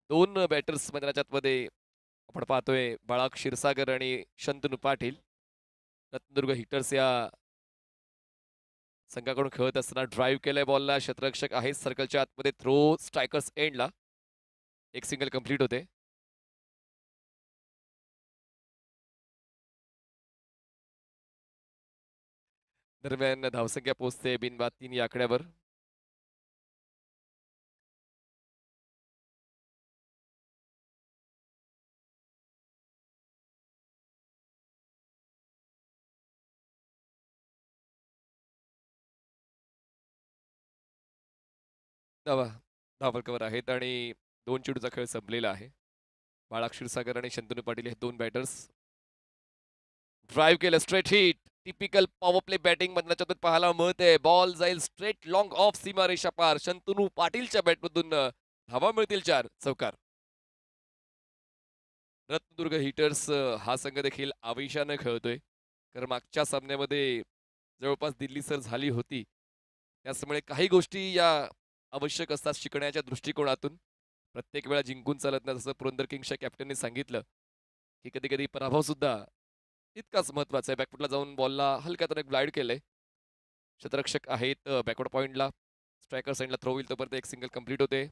दोन बॅटर्स मैदानाच्या मध्ये आपण पाहतोय बाळा क्षीरसागर आणि शंतनू पाटील. रत्नदुर्ग हिटर्स या संघाकडून खेळत असताना ड्राईव्ह केलाय बॉलला. क्षेत्ररक्षक आहे सर्कलच्या आतमध्ये. थ्रो स्ट्रायकर्स एंडला एक सिंगल कंप्लीट होते. दरम्यान धावसंख्या पोहोचते बिनबाद 3 या आकड्यावर. धावा धावफलकावर आहेत आणि 2 चेंडूचा खेळ संपलेला आहे. बाळा क्षीरसागर आणि शंतनू पाटील हे दोन बॅटर्स. ड्राईव्ह केलं straight hit. Typical power play batting मधनं पाहायला मिळते. बॉल जाईल स्ट्रेट लॉंग ऑफ सीमारेषा पार. शंतनू पाटीलच्या बॅटमधून धावा मिळतील 4 चौकार. रत्नदुर्ग हिटर्स हा संघ देखील आवेशानं खेळतोय. कारण मागच्या सामन्यामध्ये जवळपास दिल्ली सर झाली होती. त्याचमुळे काही गोष्टी या आवश्यक असतात शिकण्याच्या दृष्टिकोनातून. प्रत्येक वेळा जिंकून चालत नाही, जसं पुरंदर किंग्सच्या कॅप्टनने सांगितलं की कधी कधी पराभव सुद्धा तितकाच महत्वाचा आहे. बॅकफुटला जाऊन बॉलला हलक्यातून एक ग्लाइड केलंय. क्षेत्ररक्षक आहेत बॅकवर्ड पॉइंटला. स्ट्रायकर साईडला थ्रो होईल तोपर्यंत एक सिंगल कंप्लीट होते.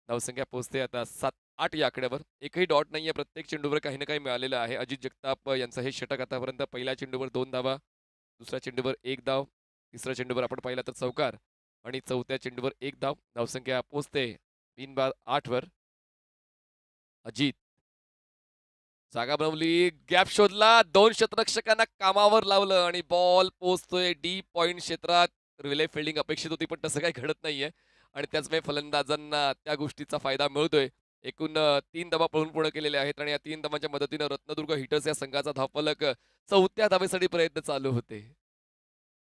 धावसंख्या पोहोचते आता 7-8 या आकड्यावर. एकही डॉट नाहीये. प्रत्येक चेंडूवर काही ना काही मिळालेलं आहे. अजित जगताप यांचं हे षटक आतापर्यंत. पहिल्या चेंडूवर 2 धावा, दुसऱ्या चेंडूवर 1 धाव, तिसऱ्या चेंडूवर आपण पाहिला तर चौकार आणि चौथ्या चेंडूवर 1 धाव. धावसंख्या पोहोचते बिनबाद 8 वर. अजित जागा बनवली, गॅप शोधला, 2 क्षेत्ररक्षकांना कामावर लावलं आणि बॉल पोहोचतोय डीप पॉइंट क्षेत्रात. रिले फिल्डिंग अपेक्षित होती पण तसं काही घडत नाहीये आणि त्याचमुळे फलंदाजांना त्या गोष्टीचा फायदा मिळतोय. एकूण 3 धावा पळून पूर्ण केलेले आहेत आणि या 3 धावांच्या मदतीनं रत्नदुर्ग हिटर्स या संघाचा धावफलक चौथ्या धावेसाठी प्रयत्न चालू होते.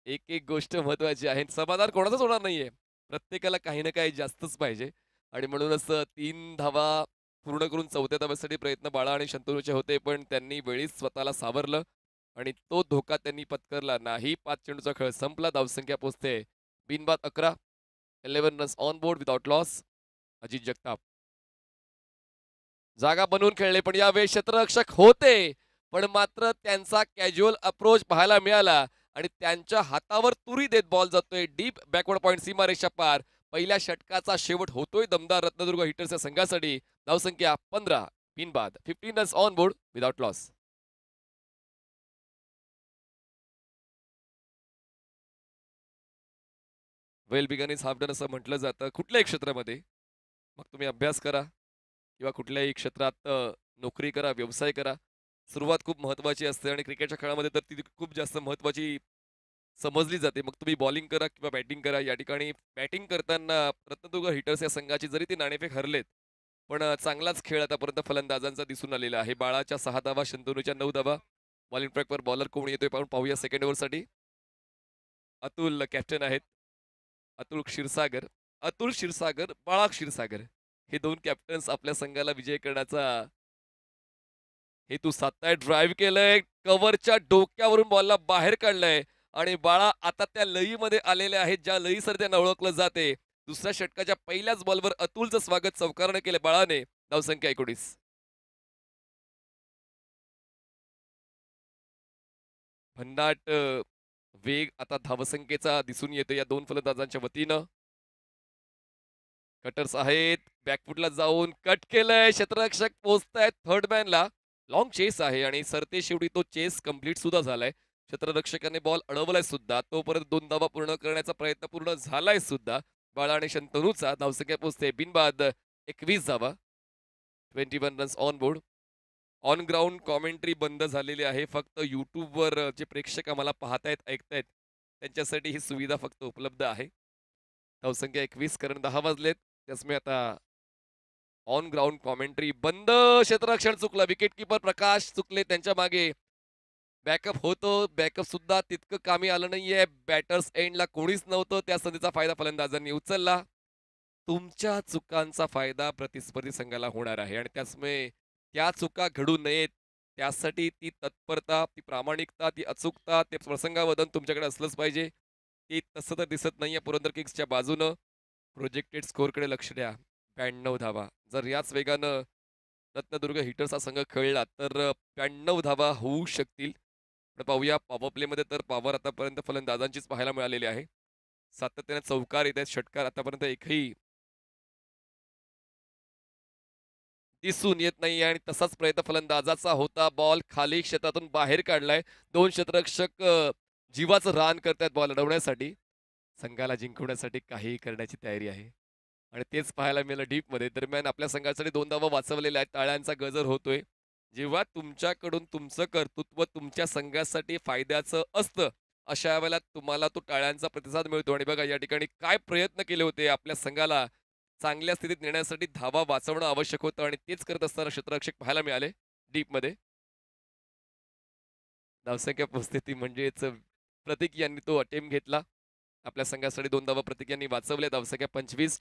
एक एक गोष्ट महत्वाची आहे. समाधान कोणाचंच होणार नाहीये. प्रत्येकाला काही ना काही जास्तच पाहिजे आणि म्हणूनच 3 धावा पूर्ण करून चौथ्या धावेसाठी प्रयत्न बाळा आणि शंतनूचे होते, पण त्यांनी वेळीच स्वतःला सावरलं आणि तो धोका त्यांनी पत्करला नाही. 5 चेंडूचा खेळ संपला. धावसंख्या पोहोचते बिनबाद 11. 11 runs on board without loss. Ajit Jagtap जागा बनवून खेळले, पण यावेळी क्षेत्ररक्षक होते, पण मात्र त्यांचा कॅज्युअल अप्रोच पाहायला मिळाला आणि त्यांच्या हातावर तुरी देत बॉल जातोय डीप बॅकवर्ड पॉइंट सीमारेषा पार. पहिल्या षटकाचा शेवट होतोय दमदार रत्नदुर्ग हिटर्सच्या संघासाठी. धावसंख्या 15 बिनबाद. 15 runs on board without loss. Well begun is half done असं म्हटलं जातं कुठल्याही क्षेत्रामध्ये. मग तुम्ही अभ्यास करा किंवा कुठल्याही क्षेत्रात नोकरी करा, व्यवसाय करा. सुरुवात खूप महत्वाची असते आणि क्रिकेटच्या खेळामध्ये तर ती खूप जास्त महत्वाची समजली जाते. मग तुम्ही बॉलिंग करा किंवा बॅटिंग करा. या ठिकाणी बॅटिंग करताना रत्नदुर्ग हिटर्स या संघाची जरी ते नाणेफेक हरलेत, पण चांगलाच खेळ आतापर्यंत फलंदाजांचा दिसून आलेला आहे. बाळाच्या 6 धावा, शंतनूच्या 9 धावा. बॉलिंग ट्रॅकवर बॉलर कोण येतोय पाहून पाहूया सेकंड ओव्हरसाठी. अतुल कॅप्टन आहेत. अतुल क्षीरसागर, अतुल क्षीरसागर, बाळा क्षीरसागर हे 2 कॅप्टन्स आपल्या संघाला विजय करण्याचा हेतू साधतायत. ड्राईव्ह केलंय, कव्हरच्या डोक्यावरून बॉलला बाहेर काढलंय आणि बाळा आता त्या लयीमध्ये आलेले आहेत ज्या लयीसर त्यांना ओळखलं जाते. दुसऱ्या षटकाच्या पहिल्याच बॉलवर अतुलचं स्वागत चौकारनं केलं बाळाने. धावसंख्या 19. भन्नाट वेग आता धावसंख्येचा दिसून येतो या 2 फलंदाजांच्या वतीनं. कटर्स आहेत. बॅकफुटला जाऊन कट केलंय. क्षेत्ररक्षक पोहोचतायत थर्ड मॅनला. लॉंग चेस आहे आणि सरते शेवटी तो चेस कंप्लीट सुद्धा झालाय. क्षेत्ररक्षकाने बॉल अडवलाय सुद्धा. तोपर्यंत 2 धावा पूर्ण करण्याचा प्रयत्न पूर्ण झालाय सुद्धा. बाळा आणि शंतनूचा. धावसंख्या पोहोचते बिनबाद 21 धावा. 21 runs on board. On ground commentary बंद झालेली आहे. फक्त यूट्यूबवर जे प्रेक्षक आम्हाला पाहतायत, ऐकतायत त्यांच्यासाठी ही सुविधा फक्त उपलब्ध आहे. धावसंख्या 21 कारण 10 वाजलेत. त्याचमुळे आता ऑन ग्राउंड कॉमेंट्री बंद. क्षेत्ररक्षण चुकलं. विकेट किपर प्रकाश चुकले त्यांच्या मागे. बॅकअप होतो. बॅकअप सुद्धा तितकं कामी आलं नाहीये. बॅटर्स एंडला कोणीच नव्हतं. त्या संधीचा फायदा फलंदाजांनी उचलला. तुमच्या चुकांचा फायदा प्रतिस्पर्धी संघाला होणार आहे आणि त्याचमुळे त्या चुका घडू नयेत त्यासाठी ती तत्परता, ती प्रामाणिकता, ती अचूकता, ते प्रसंगावधान तुमच्याकडे असलंच पाहिजे. ती तसं तर दिसत नाहीये पुरंदर किंग्सच्या बाजूनं. प्रोजेक्टेड स्कोअरकडे लक्ष द्या. 92 धावा. जर याच वेगानं रत्नदुर्ग हिटर्स हा संघ खेळला तर 92 धावा होऊ शकतील. पण पाहूया पॉवर प्लेमध्ये तर पॉवर आतापर्यंत फलंदाजांचीच पाहायला मिळालेली आहे. सातत्याने चौकार येत आहेत, षटकार आतापर्यंत एकही दिसून येत नाही आणि तसाच प्रयत्न फलंदाजाचा होता. बॉल खाली क्षेत्रातून बाहेर काढलाय. 2 क्षेत्ररक्षक जीवाचं रान करतायत बॉल अडवण्यासाठी. संघाला जिंकवण्यासाठी काहीही करण्याची तयारी आहे. आणि तेच पाहायला मिळालं डीपमध्ये. दरम्यान आपल्या संघासाठी 2 धावा वाचवलेल्या आहेत. टाळ्यांचा गजर होतोय. जेव्हा तुमच्याकडून तुमचं कर्तृत्व तुमच्या संघासाठी फायद्याचं असतं, अशा वेळेला तुम्हाला तो टाळ्यांचा प्रतिसाद मिळतो. आणि बघा या ठिकाणी काय प्रयत्न केले होते आपल्या संघाला चांगल्या स्थितीत नेण्यासाठी धावा वाचवणं आवश्यक होतं आणि तेच करत असताना क्षेत्ररक्षक पाहायला मिळाले डीपमध्ये. धावसंख्या परिस्थिती म्हणजेच प्रतीक यांनी तो अटेम्प्ट घेतला. आपल्या संघासाठी 2 धावा प्रतीक यांनी वाचवल्या. धावसंख्या 25.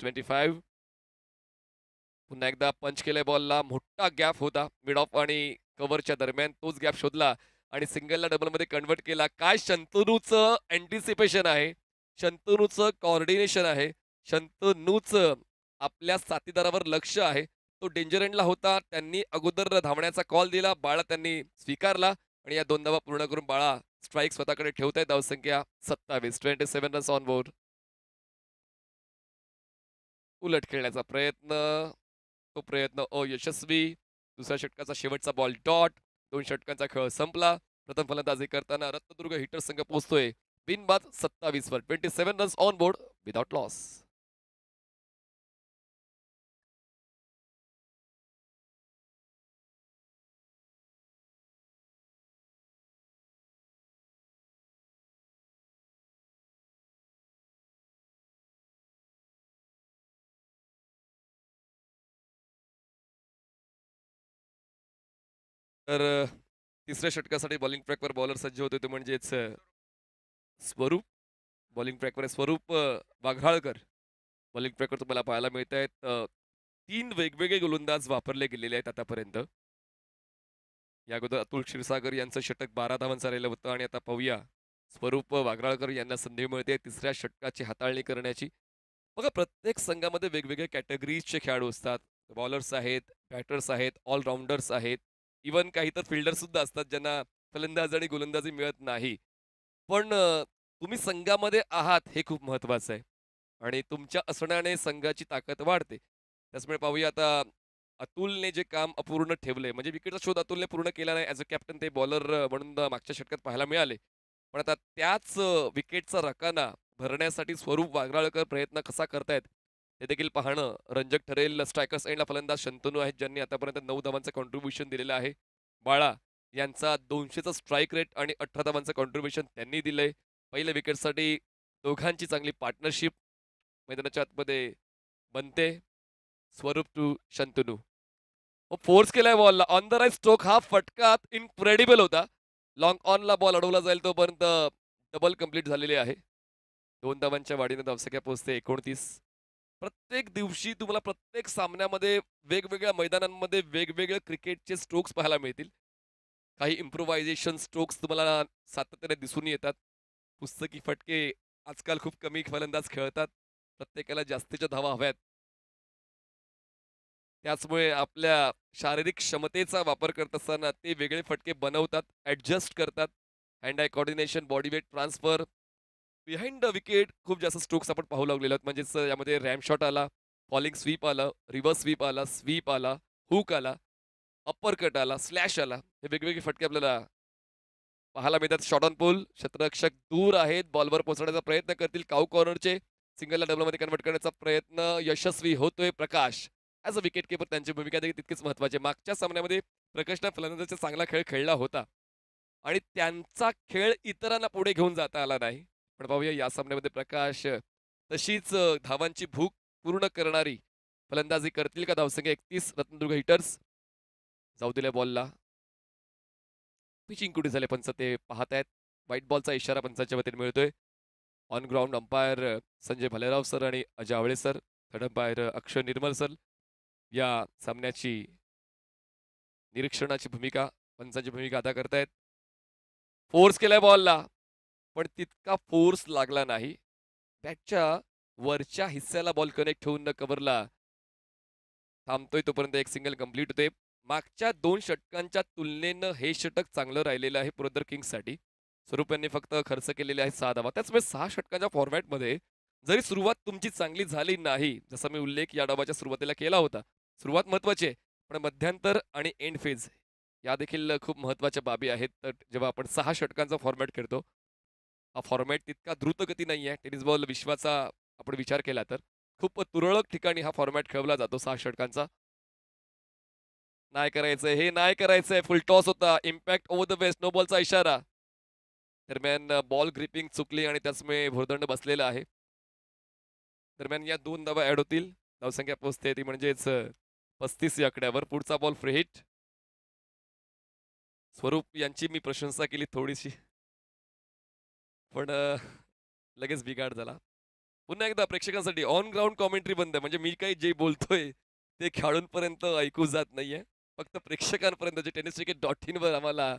पुन्हा एकदा पंच केलंय बॉलला. मोठा गॅप होता मिड ऑफ आणि कव्हरच्या दरम्यान. तोच गॅप शोधला आणि सिंगलला डबलमध्ये कन्व्हर्ट केला. काय शंतनूचं अँटिसिपेशन आहे, शंतनूचं कॉर्डिनेशन आहे, शंतनूचं आपल्या साथीदारावर लक्ष आहे. तो डेंजर एंडला होता. त्यांनी अगोदर धावण्याचा कॉल दिला. बाळा त्यांनी स्वीकारला आणि या 2 धावा पूर्ण करून बाळा स्ट्राईक स्वतःकडे ठेवत धावसंख्या 27 रन्स ऑन बोर्ड. उलट खेळण्याचा प्रयत्न, तो प्रयत्न अयशस्वी. दुसऱ्या षटकाचा शेवटचा बॉल डॉट. 2 षटकांचा खेळ संपला. प्रथम फलंदाजी करताना रत्नदुर्ग हिटर संघ पोहोचतोय बिनबाद 27 वर. 27 runs on board without loss. तर तिसऱ्या षटकासाठी बॉलिंग ट्रॅकवर बॉलर सज्ज होते ते म्हणजेच स्वरूप. बॉलिंग ट्रॅकवर स्वरूप वाघाळकर. बॉलिंग ट्रॅकवर तुम्हाला पाहायला मिळत आहेत 3 वेगवेगळे गोलंदाज वापरले गेलेले आहेत आतापर्यंत. या अगोदर अतुल क्षीरसागर यांचं षटक 12 धावांचं आलेलं होतं आणि आता पाहूया स्वरूप वाघराळकर यांना संधी मिळते तिसऱ्या षटकाची हाताळणी करण्याची. बघा प्रत्येक संघामध्ये वेगवेगळे कॅटेगरीजचे खेळाडू असतात. बॉलर्स आहेत, बॅटर्स आहेत, ऑलराऊंडर्स आहेत, इवन काही तर फिल्डर सुद्धा असतात ज्यांना फलंदाज आणि गोलंदाजी मिळत नाही. पण तुम्ही संघामध्ये आहात हे खूप महत्वाचं आहे आणि तुमच्या असण्याने संघाची ताकद वाढते. त्याचमुळे पाहूया आता अतुलने जे काम अपूर्ण ठेवलंय म्हणजे विकेटचा शोध अतुलने पूर्ण केला नाही. ॲज अ कॅप्टन ते बॉलर म्हणून मागच्या षटकात पाहायला मिळाले. पण आता त्याच विकेटचा रकाना भरण्यासाठी स्वरूप वाघराळकर प्रयत्न कसा करतायत हे देखील पाहणं रंजक ठरेल. स्ट्रायकर्स एंडला फलंदाज शंतनू आहेत ज्यांनी आतापर्यंत 9 धावांचं कॉन्ट्रीब्युशन दिलेलं आहे. बाळा यांचा 200चा स्ट्राईक रेट आणि 18 धावांचं कॉन्ट्रीब्युशन त्यांनी दिलंय. पहिल्या विकेटसाठी दोघांची चांगली पार्टनरशिप मैदानाच्या आतमध्ये बनते. स्वरूप टू शंतनू. फोर्स केलाय बॉलला ऑन द राईट स्ट्रोक. हा फटका इनक्रेडिबल होता. लॉंग ऑनला बॉल अडवला जाईल तोपर्यंत डबल कंप्लीट झालेली आहे. 2 धावांच्या वाढीने धावसंख्या पोहोचते 29. प्रत्येक दिवशी तुम्हाला प्रत्येक सामन्यामध्ये वेगवेगळ्या मैदानांमध्ये वेगवेगळे क्रिकेटचे स्ट्रोक्स पाहायला मिळतील. काही इम्प्रोव्हायझेशन स्ट्रोक्स तुम्हाला सातत्याने दिसून येतात. पुस्तकी फटके आजकाल खूप कमी फलंदाज खेळतात. प्रत्येकाला जास्तीच्या धावा हव्यात. त्याचमुळे आपल्या शारीरिक क्षमतेचा वापर करत असताना ते वेगळे फटके बनवतात, ॲडजस्ट करतात. Hand eye coordination, body weight transfer, behind the wicket खूप जास्त स्ट्रोक्स आपण पाहू लागलेलो आहेत. म्हणजेच यामध्ये रॅम शॉट आला, फॉलिंग स्वीप आलं, रिव्हर्स स्वीप आला, हुक आला, अप्पर कट आला, स्लॅश आला. हे वेगवेगळे फटके आपल्याला पाहायला मिळतात. शॉट ऑन पोल, क्षेत्ररक्षक दूर आहेत, बॉलवर पोहोचण्याचा प्रयत्न करतील. काऊ कॉर्नरचे सिंगलला डबलमध्ये कन्वर्ट करण्याचा प्रयत्न यशस्वी होतोय. प्रकाश ॲज अ विकेट किपर त्यांची भूमिका देखील तितकीच महत्त्वाची आहे. मागच्या सामन्यामध्ये प्रकाशने फलंदाजाचा चांगला खेळ खेळला होता आणि त्यांचा खेळ इतरांना पुढे घेऊन जाता आला नाही. पण पाहूया या सामन्यामध्ये प्रकाश तशीच धावांची भूक पूर्ण करणारी फलंदाजी करतील का. धावसंख्या 31 रत्नदुर्ग हिटर्स. जाऊ दिल्या बॉलला. पिचिंग कुठे झाले पंच ते पाहतायत. व्हाईट बॉलचा इशारा पंचांच्या वतीने मिळतोय. On ground umpire Sanjay Bhalerao sir आणि अजय आवळे सर. थर्ड अंपायर अक्षय निर्मल सर या सामन्याची निरीक्षणाची भूमिका पंचांची भूमिका अदा करतायत. फोर्स केलाय बॉलला पण तितका फोर्स लागला नाही. बॅटच्या वरच्या हिस्स्याला बॉल कनेक्ट होऊन न कव्हरला थांबतोय तोपर्यंत एक सिंगल कंप्लीट होते. मागच्या 2 षटकांच्या तुलनेनं हे षटक चांगलं राहिलेलं आहे पुरंदर किंग्ससाठी. स्वरूप यांनी फक्त खर्च केलेले आहेत 6 धावा. त्याचमुळे 6 षटकांच्या फॉर्मॅटमध्ये जरी सुरुवात तुमची चांगली झाली नाही, जसा मी उल्लेख या डावाच्या सुरुवातीला केला होता. सुरुवात महत्त्वाची आहे, पण मध्यांतर आणि एंड फेज या देखील खूप महत्त्वाच्या बाबी आहेत. तर जेव्हा आपण 6 षटकांचा फॉर्मॅट खेळतो, हा फॉर्मॅट तितका द्रुतगती नाही आहे. टेनिस बॉल विश्वाचा आपण विचार केला तर खूप तुरळक ठिकाणी हा फॉर्मॅट खेळवला जातो 6 षटकांचा. नाही करायचंय, हे नाही करायचंय. फुल टॉस होता. Impact over the waist. No बॉलचा इशारा. दरम्यान बॉल ग्रिपिंग चुकली आणि त्याचमुळे भुर्दंड बसलेला आहे. दरम्यान या 2 धावा ॲड होतील. धावसंख्या पोहोचते ती म्हणजेच 35 या आकड्यावर. पुढचा बॉल फ्री हिट. स्वरूप यांची मी प्रशंसा केली थोडीशी. पण लगेच बिघाड झाला. पुन्हा एकदा प्रेक्षकांसाठी ऑन ग्राउंड कॉमेंट्री बंद आहे. म्हणजे मी काही जे बोलतोय ते खेळाडूंपर्यंत ऐकू जात नाहीये. फक्त प्रेक्षकांपर्यंत जे tenniscricket.in वर आम्हाला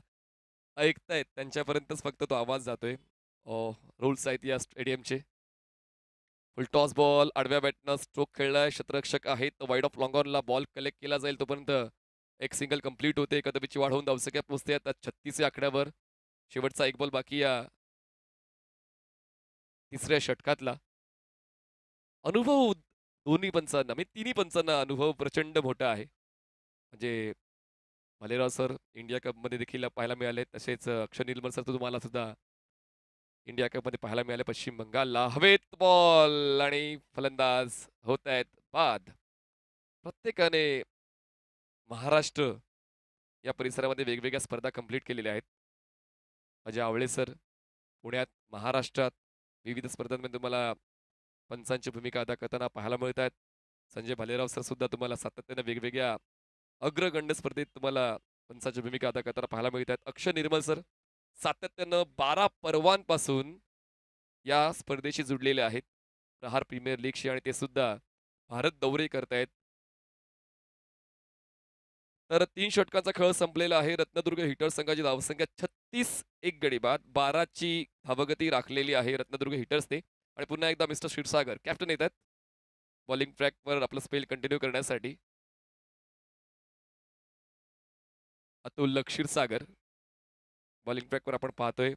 ऐकतायत त्यांच्यापर्यंतच फक्त तो आवाज जातोय. रूल्स आहेत या स्टेडियमचे. फुल टॉस बॉल आडव्या बॅटनं स्ट्रोक खेळलाय. क्षेत्ररक्षक आहेत. वाईड ऑफ लॉंग ऑनला बॉल कलेक्ट केला जाईल तोपर्यंत एक सिंगल कंप्लीट होते. एकादबीची वाढ होऊन धावसंख्या पोहोचते आता 36 या आकड्यावर. शेवटचा एक बॉल बाकी या तिसऱ्या षटकातला. अनुभव दोन्ही पंचांना म्हणजे तिन्ही पंचांना अनुभव प्रचंड मोठा आहे. म्हणजे भालेराव सर इंडिया कपमध्ये देखील पाहायला मिळाले. तसेच अक्षय निर्मल सर तुम्हाला सुद्धा इंडिया कपमध्ये पाहायला मिळाले पश्चिम बंगालला. हवेत बॉल आणि फलंदाज होत आहेत बाद. प्रत्येकाने महाराष्ट्र या परिसरामध्ये वेगवेगळ्या स्पर्धा कंप्लीट केलेल्या आहेत. अजय आवळे सर पुण्यात, महाराष्ट्रात विविध स्पर्धांमध्ये तुम्हाला पंचांची भूमिका अदा करताना पाहायला मिळत आहेत. संजय भालेराव सर सुद्धा तुम्हाला सातत्याने वेगवेगळ्या अग्रगण्य स्पर्धेत तुम्हाला पंचांची भूमिका अदा करताना पाहायला मिळत आहेत. अक्षय निर्मल सर सातत्यानं 12 पर्वांपासून या स्पर्धेशी जुडलेले आहेत. प्रहार प्रीमियर लीगशी आणि ते सुद्धा भारत दौरे करतायत. तर 3 षटकांचा खेळ संपलेला आहे. रत्नदुर्ग हिटर्स संघाची धावसंख्या 36 एक गडी बाद 12ची धावगती राखलेली आहे रत्नदुर्ग हिटर्सने. आणि पुन्हा एकदा मिस्टर क्षीरसागर कॅप्टन येतात बॉलिंग ट्रॅकवर आपलं स्पेल कंटिन्यू करण्यासाठी. अतुल क्षीरसागर बॉलिंग ट्रॅकवर आपण पाहतोय.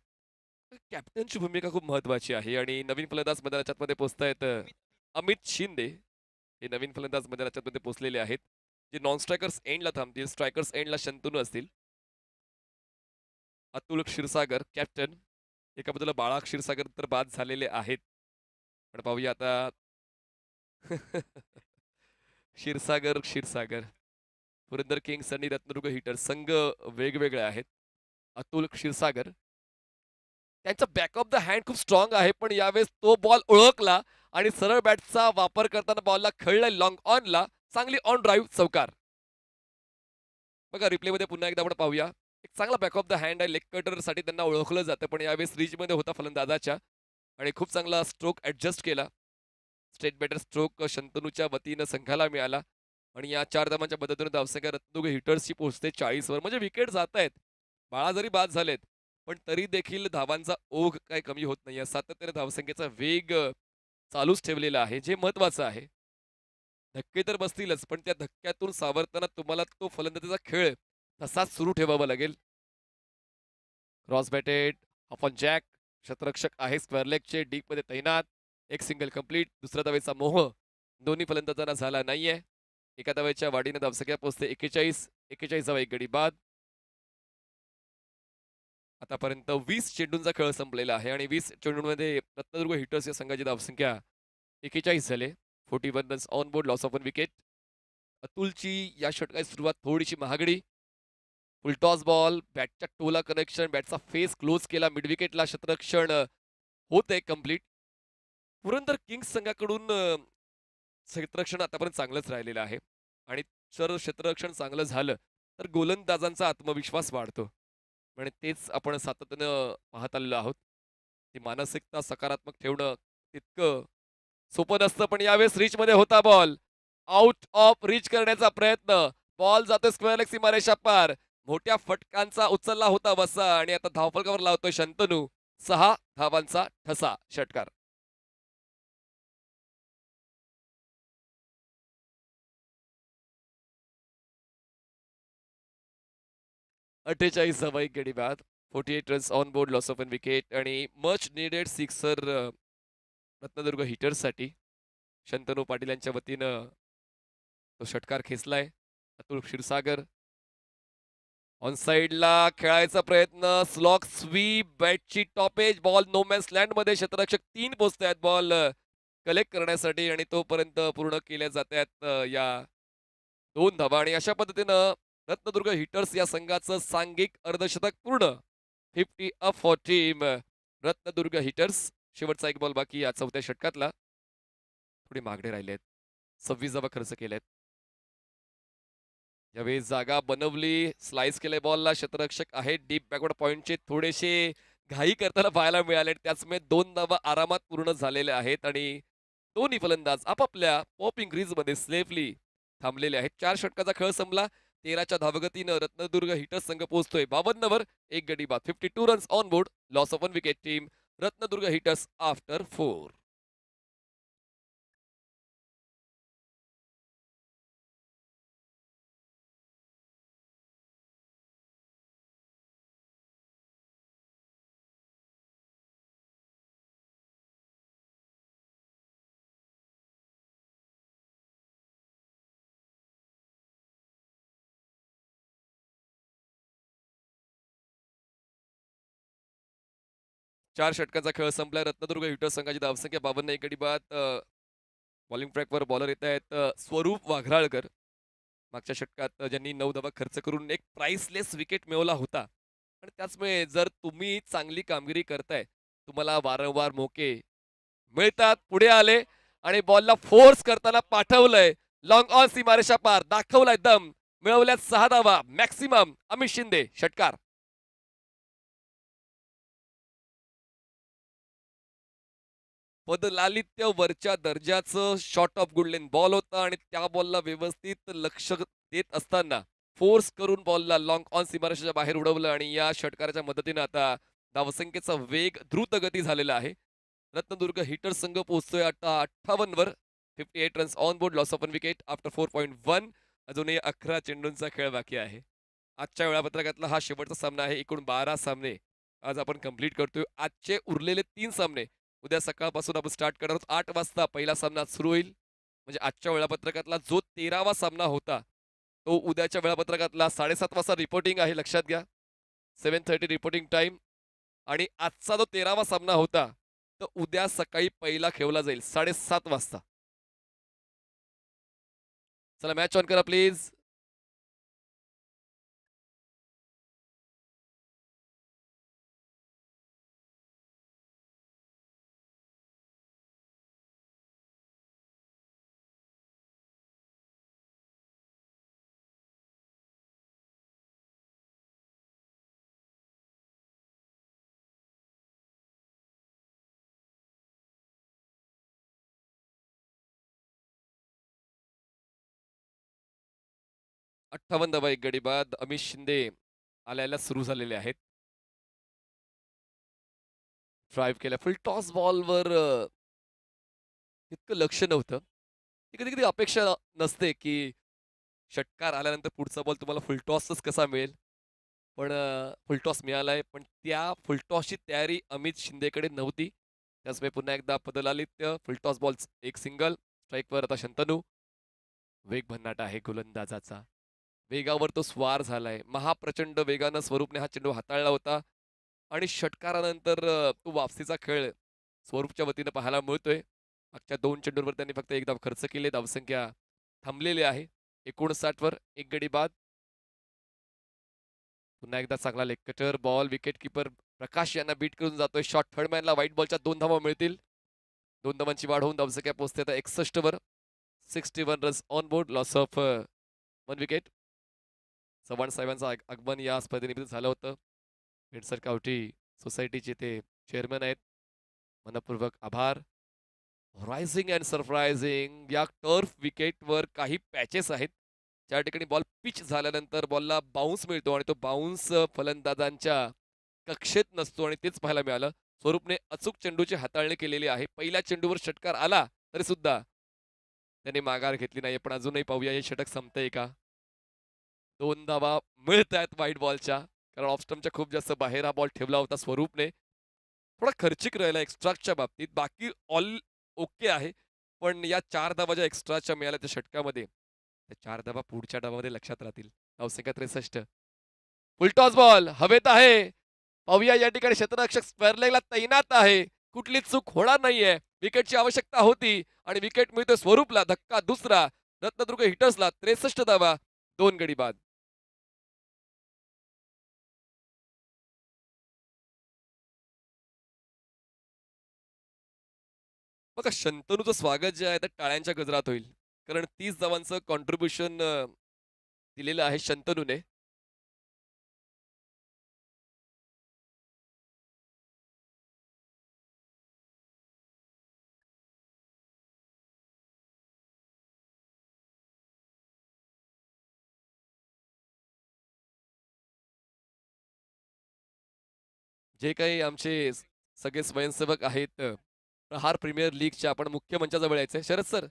कॅप्टनची भूमिका खूप महत्वाची आहे आणि नवीन फलंदाज मैदानामध्ये पोहोचतायत अमित शिंदे. हे नवीन फलंदाज मैदानामध्ये पोहोचलेले आहेत. जे नॉन स्ट्रायकर्स एंडला थांबतील, स्ट्रायकर्स एंडला शंतनू असतील. अतुल क्षीरसागर कॅप्टन. एका बाजूला बाळा क्षीरसागर तर बाद झालेले आहेत. पण पाहूया आता क्षीरसागर क्षीरसागर पुरंदर किंग्स आणि रत्नदुर्ग हिटर्स संघ वेगवेगळे आहेत. अतुल क्षीरसागर त्यांचा बॅक ऑफ द हँड खूप स्ट्रॉंग आहे, पण यावेळेस तो बॉल ओळखला आणि सरळ बॅटचा वापर करताना बॉलला खळलाय लॉंग ऑनला. चांगली ऑन ड्राईव्ह चौकार. बघा रिप्लेमध्ये पुन्हा एकदा आपण पाहूया. एक चांगला बॅक ऑफ द हँड आहे. लेग कटरसाठी त्यांना ओळखलं जातं, पण यावेळेस रीचमध्ये होता फलंदाजाच्या आणि खूप चांगला स्ट्रोक ऍडजस्ट केला. स्ट्रेट बॅटर स्ट्रोक शंतनूच्या वतीनं संघाला मिळाला आणि या 4 धावांच्या मदतीने धावसंख्या रत्नदुर्ग हिटर्सची पोहोचते 40 वर. म्हणजे विकेट जात आहेत. बाळा जरी बाद झालेत, पण तरी देखील धावांचा ओघ काही कमी होत नाही. सातत्याने धावसंख्येचा वेग चालूच ठेवलेला आहे, जे महत्वाचं आहे. धक्के तर बसतीलच, पण त्या धक्क्यातून सावरताना तुम्हाला तो फलंदाजीचा खेळ तसाच सुरू ठेवावा लागेल. क्रॉस बॅटेड ऑफ ऑन जॅक. क्षेत्ररक्षक आहे स्क्वेअर लेगचे डीपमध्ये तैनात. एक सिंगल कंप्लीट. दुसऱ्या धावेचा मोह दोन्ही फलंदाजांना झाला नाहीये. एका धावेच्या वाढीने धावसंख्या पोहोचते 41. 41 धावा एक गडी बाद. आतापर्यंत 20 चेंडूंचा खेळ संपलेला आहे आणि 20 चेंडूंमध्ये रत्नदुर्ग हिटर्स या संघाची धावसंख्या 41 झाले. 41 runs on board, loss of 1 wicket. अतुलची या षटकाची सुरुवात थोडीशी महागडी. फुल टॉस बॉल बॅटच्या टोला कनेक्शन, बॅटचा फेस क्लोज केला मिड विकेटला. क्षेत्ररक्षण होते कंप्लीट. पुरंदर किंग्स संघाकडून क्षेत्ररक्षण आतापर्यंत चांगलंच राहिलेलं आहे आणि जर क्षेत्ररक्षण चांगलं झालं तर गोलंदाजांचा आत्मविश्वास वाढतो आणि तेच आपण सातत्यानं पाहत आलेलो आहोत. ती मानसिकता सकारात्मक ठेवणं तितकं सोपं नसतं, पण यावेळेस रीचमध्ये होता बॉल. आउट ऑफ रीच करण्याचा प्रयत्न. बॉल जातोय स्क्वेअर लेग सीमारेषा पार. मोठ्या फटकांचा उचलला होता वसा आणि आता धावफलकावर लावतोय शंतनू. 6 धावांचा ठसा षटकार. 48 एक गडी बाद. 48 runs on board, loss of an wicket आणि मच नीडेड सिक्सर रत्नदुर्ग हिटर्ससाठी. शंतनू पाटील यांच्या वतीनं तो षटकार खेचलाय. अतुल क्षीरसागर ऑन साइडला खेळायचा प्रयत्न, स्लॉक स्वीप, बॅटची top edge, ball no man's land मध्ये. क्षेत्ररक्षक 3 पोहोचत आहेत बॉल कलेक्ट करण्यासाठी आणि तोपर्यंत पूर्ण केल्या जात आहेत या 2 धावा. आणि अशा पद्धतीनं रत्नदुर्ग हिटर्स या संघाचं सांघिक अर्धशतक पूर्ण. 50 up for team Ratnadurg hitters. शेवटचा एक बॉल बाकी या 4थ्या षटकातला. थोडी मागणे राहिलेत. 26 धावा खर्च केल्यात. यावेळी जागा बनवली, स्लाइस केले बॉलला. क्षेत्ररक्षक आहेत डीप बॅकवर्ड पॉइंटचे थोडेसे घाई करताना पाहायला मिळाले. त्याचमुळे 2 धावा आरामात पूर्ण झालेल्या आहेत आणि दोन्ही फलंदाज आपापल्या पॉपिंग मध्ये सेफली थांबलेले आहेत. 4 षटकाचा खेळ संपला. 13च्या धावगतीनं रत्नदुर्ग हिटर्स संघ पोहोचतोय 52 वर. एक गडी बाद. 52 runs on board, loss of 1 wicket. Team Ratnadurg hitters after 4. 4 षटकाचा खेळ संपलाय. रत्नदुर्ग हिटर्स संघाची धावसंख्या 52. एक गडी बाद. बॉलिंग ट्रॅकवर बॉलर येत आहेत स्वरूप वाघराळकर. मागच्या षटकात ज्यांनी 9 धावा खर्च करून एक प्राइसलेस विकेट मिळवला होता. आणि त्याचमुळे जर तुम्ही चांगली कामगिरी करताय, तुम्हाला वारंवार मोके मिळतात. पुढे आले आणि बॉलला फोर्स करताना पाठवलंय लॉंग ऑन सीमारेषा पार. दाखवलाय दम. मिळवल्यात 6 धावा मॅक्सिमम. अमित शिंदे षटकार. पदलालित्य वरच्या दर्जाचं शॉट ऑफ गुडलेन बॉल होता आणि त्या बॉलला व्यवस्थित लक्ष देत असताना फोर्स करून बॉलला लॉंग ऑन सीमारेषेच्या बाहेर उडवलं आणि या षटकाराच्या मदतीने आता धावसंख्येचा वेग द्रुत गती झालेला आहे. रत्नदुर्ग हिटर संघ पोहोचतोय आता 58 वर. 58 runs on board, loss of 1 wicket after 4.1. अजूनही 11 चेंडूंचा खेळ बाकी आहे. आजच्या वेळापत्रकातला हा शेवटचा सामना आहे. एकूण 12 सामने आज आपण कंप्लीट करतोय. आजचे उरलेले 3 सामने उद्या सकाळपासून आपण स्टार्ट करणार आहोत. 8 वाजता पहिला सामना सुरू होईल. म्हणजे आजच्या वेळापत्रकातला जो 13वा सामना होता तो उद्याच्या वेळापत्रकातला 7:30 वाजता रिपोर्टिंग आहे. लक्षात घ्या. 7:30 रिपोर्टिंग टाइम. आणि आजचा जो 13वा सामना होता तो उद्या सकाळी पहिला खेळला जाईल 7:30 वाजता. चला मॅच ऑन करा प्लीज. 58 धावा एक गडी बाद. अमित शिंदे आल्याला सुरू झालेले आहेत. ड्राईव्ह केल्या फुल टॉस बॉलवर इतकं लक्ष नव्हतं. कधी कधी अपेक्षा नसते की षटकार आल्यानंतर पुढचा बॉल तुम्हाला फुल टॉसच कसा मिळेल. पण फुल टॉस मिळालाय. पण त्या फुल टॉसची तयारी अमित शिंदेकडे नव्हती. त्याचमुळे पुन्हा एकदा पदलालित्य. फुल टॉस बॉल एक सिंगल. स्ट्राईकवर आता शंतनू. वेग भन्नाट आहे गोलंदाजाचा. वेगावर तो स्वार झालाय. महाप्रचंड वेगानं स्वरूपने हा चेंडू हाताळला होता आणि षटकारानंतर तो वापसीचा खेळ स्वरूपच्या वतीनं पाहायला मिळतोय. मागच्या 2 चेंडूंवर त्यांनी फक्त एक धाव खर्च केले. धावसंख्या थांबलेली आहे 59 वर. एक गडी बाद. पुन्हा एकदा चांगला leg cutter ball. Wicket keeper Prakash यांना बीट करून जातोय. शॉट थर्ड मॅनला व्हाईट बॉलच्या 2 धावा मिळतील. 2 धावांची वाढ होऊन धावसंख्या पोहोचते आता 61 वर. 61 runs on board, loss of 1 wicket. Chavan साहेबांचं आगमन या स्पर्धेनिमित्त झालं होतं. पेडसर कावठी सोसायटीचे ते चेअरमन आहेत. मनपूर्वक आभार. रायझिंग अँड सरप्रायझिंग या टर्फ विकेटवर काही पॅचेस आहेत. ज्या ठिकाणी बॉल पिच झाल्यानंतर बॉलला बाउन्स मिळतो आणि तो बाउन्स फलंदाजांच्या कक्षेत नसतो आणि तेच पाहायला मिळालं. स्वरूपने अचूक चेंडूची हाताळणी केलेली आहे. पहिल्या चेंडूवर षटकार आला तरी सुद्धा त्याने माघार घेतली नाही. पण अजूनही पाहूया हे षटक संपतंय का. 2 धावा मिळत आहेत व्हाईट बॉलच्या. कारण ऑफ स्टंपच्या खूप जास्त बाहेर हा बॉल ठेवला होता स्वरूपने. थोडा खर्चिक राहिला एक्स्ट्राच्या बाबतीत. बाकी ऑल ओके आहे. पण या 4 धावा ज्या एक्स्ट्राच्या मिळाल्या त्या षटकामध्ये, त्या 4 धावा पुढच्या डावामध्ये लक्षात राहतील. धावसंख्या 63. फुलटॉस बॉल हवेत आहे. पाहूया या ठिकाणी क्षेत्ररक्षक स्क्वेअर लेगला तैनात आहे. कुठली चूक होणार नाहीये. विकेटची आवश्यकता होती आणि विकेट मिळतोय स्वरूपला. धक्का दुसरा. रत्नदुर्ग हिटर्सला 63 धावा, 2 गडी बाद. बघा शंतनूचं स्वागत जे आहे ते टाळ्यांच्या गजरात होईल. कारण 30 धावांचं कॉन्ट्रिब्युशन दिलेलं आहे शंतनूने. जे काही आमचे सगळे स्वयंसेवक आहेत प्रहार प्रीमियर लीगच्या आपण मुख्य मंचाजवळ यायचंय. शरद सर,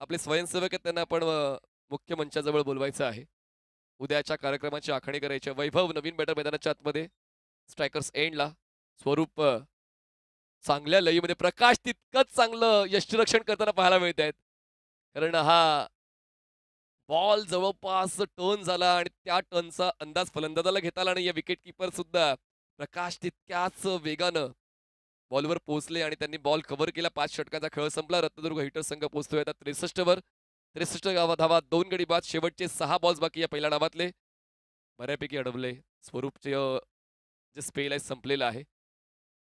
आपले स्वयंसेवक आहेत त्यांना आपण मुख्य मंचाजवळ बोलवायचं आहे. उद्याच्या कार्यक्रमाची आखणी करायची आहे. वैभव नवीन बॅटर मैदानाच्या आतमध्ये. स्ट्रायकर्स एंडला. स्वरूप चांगल्या लयीमध्ये. प्रकाश तितकंच चांगलं यष्टीरक्षण करताना पाहायला मिळत आहेत. कारण हा बॉल जवळपास टर्न झाला आणि त्या टर्नचा अंदाज फलंदाजाला घेता आला नाही. या विकेट किपर सुद्धा प्रकाश तितक्याच वेगानं बॉलवर पोहोचले आणि त्यांनी बॉल कव्हर केला. 5 षटकांचा खेळ संपला. रत्नदुर्ग हिटर्स संघ पोहोचतोय आता 63 वर. 63 धावा, 2 गडी बाद. शेवटचे 6 बॉल्स बाकी या पहिल्या डावातले. बऱ्यापैकी अडवले. स्वरूपचे जे स्पेल आहे संपलेलं आहे.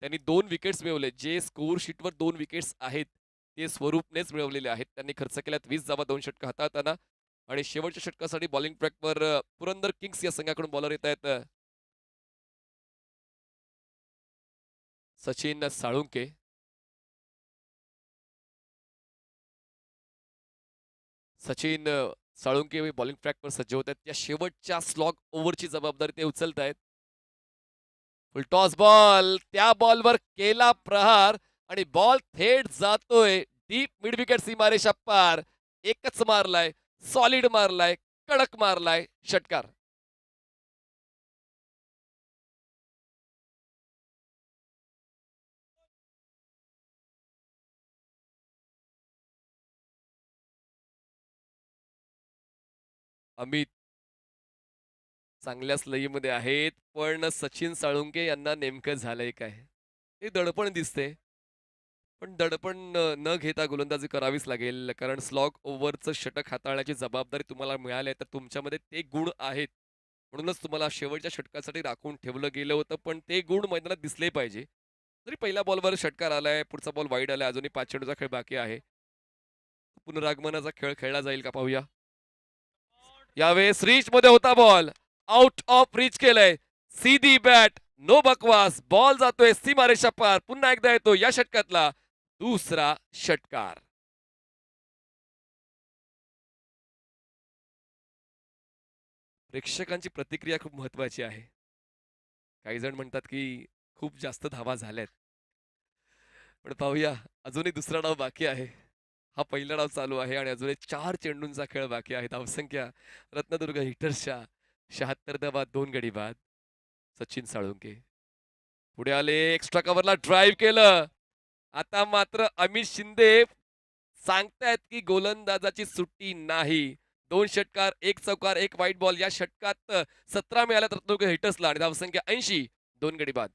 त्यांनी 2 विकेट्स मिळवले. जे स्कोर शीटवर 2 विकेट्स आहेत ते स्वरूपनेच मिळवलेले आहेत. त्यांनी खर्च केल्यात 20 धावा 2 षटकं हाताळताना आणि शेवटच्या षटकासाठी बॉलिंग ट्रॅकवर पुरंदर किंग्स या संघाकडून बॉलर येत आहेत सचिन साळुंके. सचिन साळुंके बॉलिंग ट्रॅकवर सज्ज होत आहेत. त्या शेवटच्या स्लॉग ओव्हरची जबाबदारी ते उचलत आहेत. फुलटॉस बॉल त्या बॉलवर केला प्रहार आणि बॉल थेट जातोय डीप मिड विकेट सीमारेषा पार. एकच मारलाय, सॉलिड मारलाय, कडक मारलाय, षटकार. अमित चांगल्याच लयीमध्ये आहेत, पण सचिन साळुंके यांना नेमकं झालंय काय? ते दडपण दिसते. पण दडपण न घेता गोलंदाजी करावीच लागेल. कारण स्लॉग ओव्हरचं षटक हाताळण्याची जबाबदारी तुम्हाला मिळाली आहे, तर तुमच्यामध्ये ते गुण आहेत. म्हणूनच तुम्हाला शेवटच्या षटकासाठी राखून ठेवलं गेलं होतं, पण ते गुण मैदानात दिसले पाहिजे. तरी पहिल्या बॉलवर षटकार आलाय, पुढचा बॉल वाईड आलाय, अजूनही 5 चेंडूचा खेळ बाकी आहे. पुनरागमनाचा खेळ खेळला जाईल का पाहूया. यावेळेस रीच मध्ये होता बॉल. आउट ऑफ रीच केलंय. सीधी बॅट, नो बकवास. बॉल जातोय सीमारेषा पार. पुन्हा एकदा येतो या षटकातला दुसरा षटकार. प्रेक्षकांची प्रतिक्रिया खूप महत्वाची आहे. काही जण म्हणतात की खूप जास्त धावा झाल्यात. पण पाहूया अजूनही दुसरा डाव बाकी आहे. हा पहिला डाव चालू आहे आणि अजून 4 चेंडूंचा खेळ बाकी आहे. धावसंख्या रत्नदुर्ग हिटर्सच्या 76 धावा 2 गडी बाद. सचिन साळुंके पुढे आले. एक्स्ट्रा कव्हरला ड्राईव्ह केलं. आता मात्र अमित शिंदे सांगतायत की गोलंदाजाची सुट्टी नाही. 2 षटकार, 1 चौकार, 1 वाईट बॉल. या षटकात 17 मिळाल्या रत्नदुर्ग हिटर्सला आणि धावसंख्या 80, 2 गडी बाद.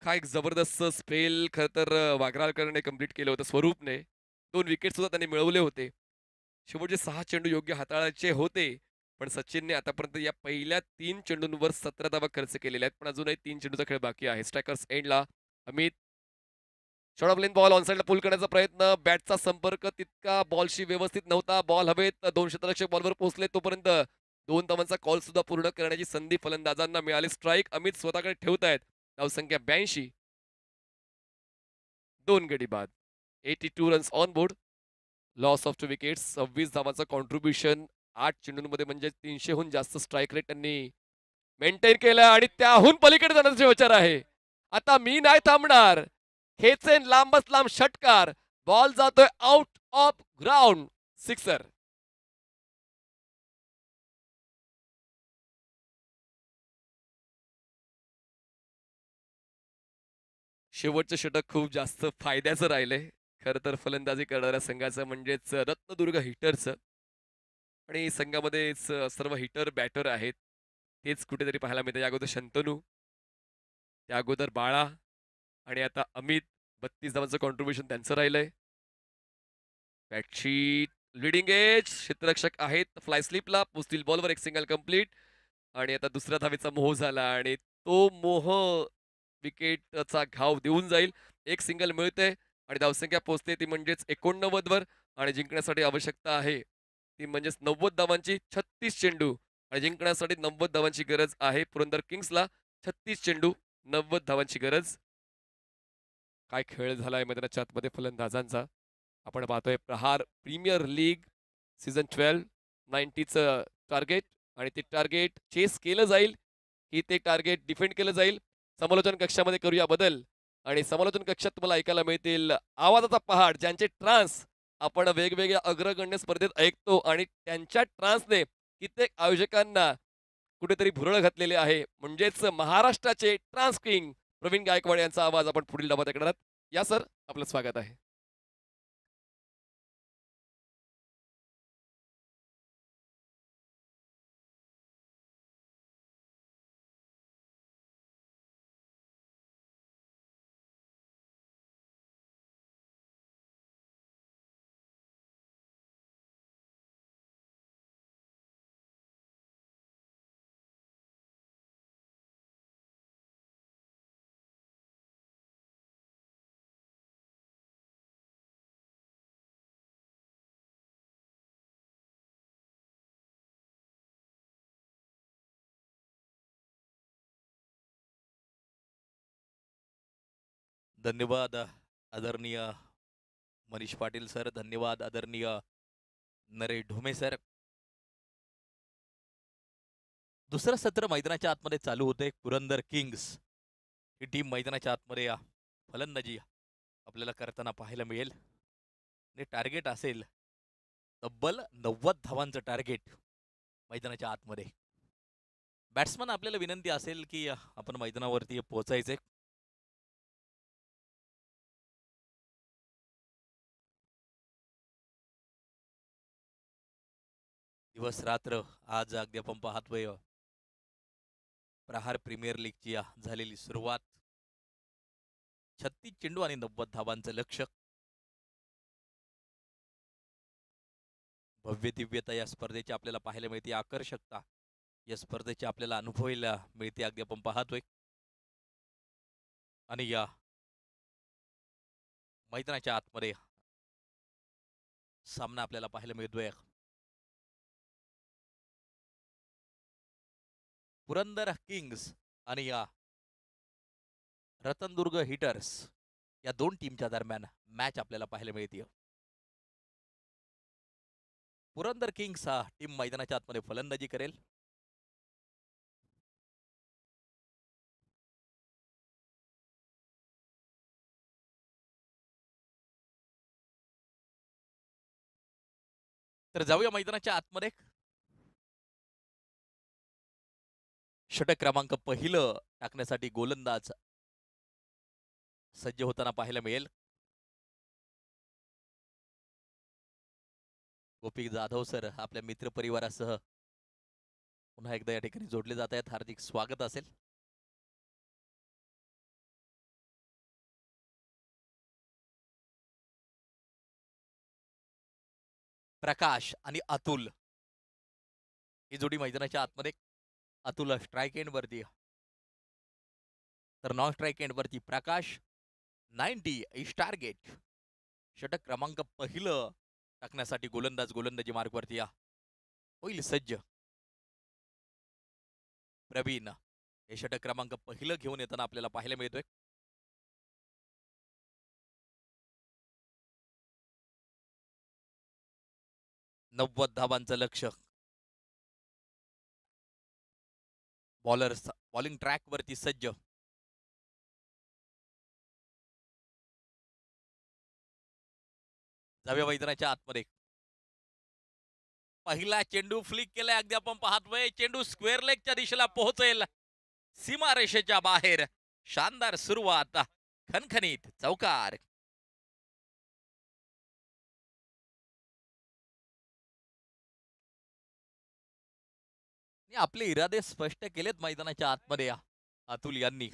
काय एक जबरदस्त स्पेल खरं तर वागराळकरने कंप्लीट केलं होतं स्वरूपने. 2 विकेट सुद्धा त्यांनी मिळवले होते. शेवटचे 6 चेंडू योग्य हाताळायचे होते. पण सचिनने आतापर्यंत या पहिल्या 3 चेंडूंवर 17 धावा खर्च केलेल्या आहेत. पण अजूनही 3 चेंडूचा खेळ बाकी आहे. स्ट्रायकर्स एंडला Amit short of length ball ऑनसाइडला पुल करण्याचा प्रयत्न. बॅटचा संपर्क तितका बॉलशी व्यवस्थित नव्हता. बॉल हवेत. 2 क्षेत्ररक्षक बॉलवर पोहोचले तोपर्यंत 2 धावांचा कॉल सुद्धा पूर्ण करण्याची संधी फलंदाजांना मिळाली. स्ट्राईक अमित स्वतःकडे ठेवतायत. धावसंख्या 82, 2 गडी बाद. 82 runs on board. Loss of 2 wickets. 26 धावांचं कॉन्ट्रीब्युशन 8 चेंडूंमध्ये म्हणजे 300हून जास्त स्ट्राईक रेट त्यांनी मेंटेन केलं आणि त्याहून पलीकडे जाण्याचा विचार आहे. आता मी नाही थांबणार. खेचेन लांबच लांब षटकार. बॉल जातोय आउट ऑफ ग्राउंड. सिक्सर. शेवटचं षटक खूप जास्त फायद्याचं राहिलंय. खरं तर फलंदाजी करणाऱ्या संघाचं म्हणजेच रत्नदुर्ग हिटरचं आणि संघामध्येच सर्व हिटर, बॅटर आहेत. तेच कुठेतरी पाहायला मिळतं. या अगोदर शंतनू, त्या अगोदर बाळा आणि आता अमित 32 धावांचं कॉन्ट्रिब्युशन त्यांचं राहिलंय. बॅटशीट लीडिंग एज क्षेत्ररक्षक आहेत फ्लाय स्लिपला पोचतील बॉलवर एक सिंगल कंप्लीट आणि आता दुसऱ्या धावेचा मोह झाला आणि तो मोह विकेटचा घाव देऊन जाईल. एक सिंगल मिळते आणि धावसंख्या पोहोचते ती म्हणजेच 89 वर आणि जिंकण्यासाठी आवश्यकता आहे ती म्हणजेच 90 धावांची 36 चेंडू आणि जिंकण्यासाठी 90 धावांची गरज आहे पुरंदर किंग्सला. 36 चेंडू 90 धावांची गरज. काय खेळ झालाय मैदानाच्या आतमध्ये फलंदाजांचा. आपण पाहतोय प्रहार प्रीमियर लीग सीझन 12 90चं टार्गेट आणि ते टार्गेट चेस केलं जाईल की ते टार्गेट डिफेंड केलं जाईल. समालोचन कक्षामध्ये करूया बदल आणि समालोचन कक्षात तुम्हाला ऐकायला मिळतील आवाजाचा पहाड ज्यांचे ट्रान्स आपण वेगवेगळ्या अग्रगण्य स्पर्धेत ऐकतो आणि त्यांच्या ट्रान्सने कित्येक आयोजकांना कुठेतरी भुरळ घातलेले आहे. म्हणजेच महाराष्ट्राचे ट्रान्स किंग प्रवीण गायकवाड यांचा आवाज आपण पुढील डबात ऐकणार आहात. या सर, आपलं स्वागत आहे. धन्यवाद आदरणीय मनीष पाटील सर, धन्यवाद आदरणीय नरेश ढोमे सर. दुसरं सत्र मैदानाच्या आतमध्ये चालू होते. पुरंदर किंग्स ही टीम मैदानाच्या आतमध्ये फलंदाजी आपल्याला करताना पाहायला मिळेल आणि टार्गेट असेल तब्बल 90 धावांचं टार्गेट मैदानाच्या आतमध्ये. बॅट्समन आपल्याला विनंती असेल की आपण मैदानावरती पोहोचायचे. दिवस रात्र आज अगदी आपण पाहतोय प्रहार प्रीमियर लीगची झालेली सुरुवात. 36 चेंडू आणि 90 धावांचं लक्ष्य. भव्य दिव्यता या स्पर्धेची आपल्याला पाहायला मिळते. आकर्षकता या स्पर्धेची आपल्याला अनुभवायला मिळते. अगदी आपण पाहतोय आणि या मैदानाच्या आतमध्ये सामना आपल्याला पाहायला मिळतोय. पुरंदर किंग्स आणि या रतनदुर्ग हिटर्स या दोन टीमच्या दरम्यान मॅच आपल्याला पाहायला मिळते. पुरंदर किंग्स हा टीम मैदानाच्या आतमध्ये फलंदाजी करेल. तर जाऊया मैदानाच्या आतमध्ये. षटक क्रमांक पहिलं टाकण्यासाठी गोलंदाज सज्ज होताना पाहायला मिळेल. गोपी जाधव सर आपल्या मित्र परिवारासह पुन्हा एकदा या ठिकाणी जोडले जात आहेत. हार्दिक स्वागत असेल. प्रकाश आणि अतुल ही जोडी मैदानाच्या आतमध्ये. अतुल स्ट्राईक एंड वरती तर नॉन स्ट्राईक एंड वरती प्रकाश. 90 इज टार्गेट. षटक क्रमांक पहिलं टाकण्यासाठी गोलंदाज गोलंदाजी मार्ग वरती होईल सज्ज. प्रवीण हे षटक क्रमांक पहिलं घेऊन येताना आपल्याला पाहायला मिळतोय. नव्वद धावांचं लक्ष. बॉलर्स बॉलिंग ट्रॅक वरती सज्ज. जाऊया मैदानाच्या आतमध्ये. पहिला चेंडू फ्लिक केलाय. अगदी आपण पाहतोय चेंडू स्क्वेअर लेगच्या दिशेला पोहोचेल. सीमारेषेच्या बाहेर शानदार सुरुवात खणखणीत चौकार. आणि आपले इरादे स्पष्ट केलेत मैदानाच्या आतमध्ये अतुल यांनी.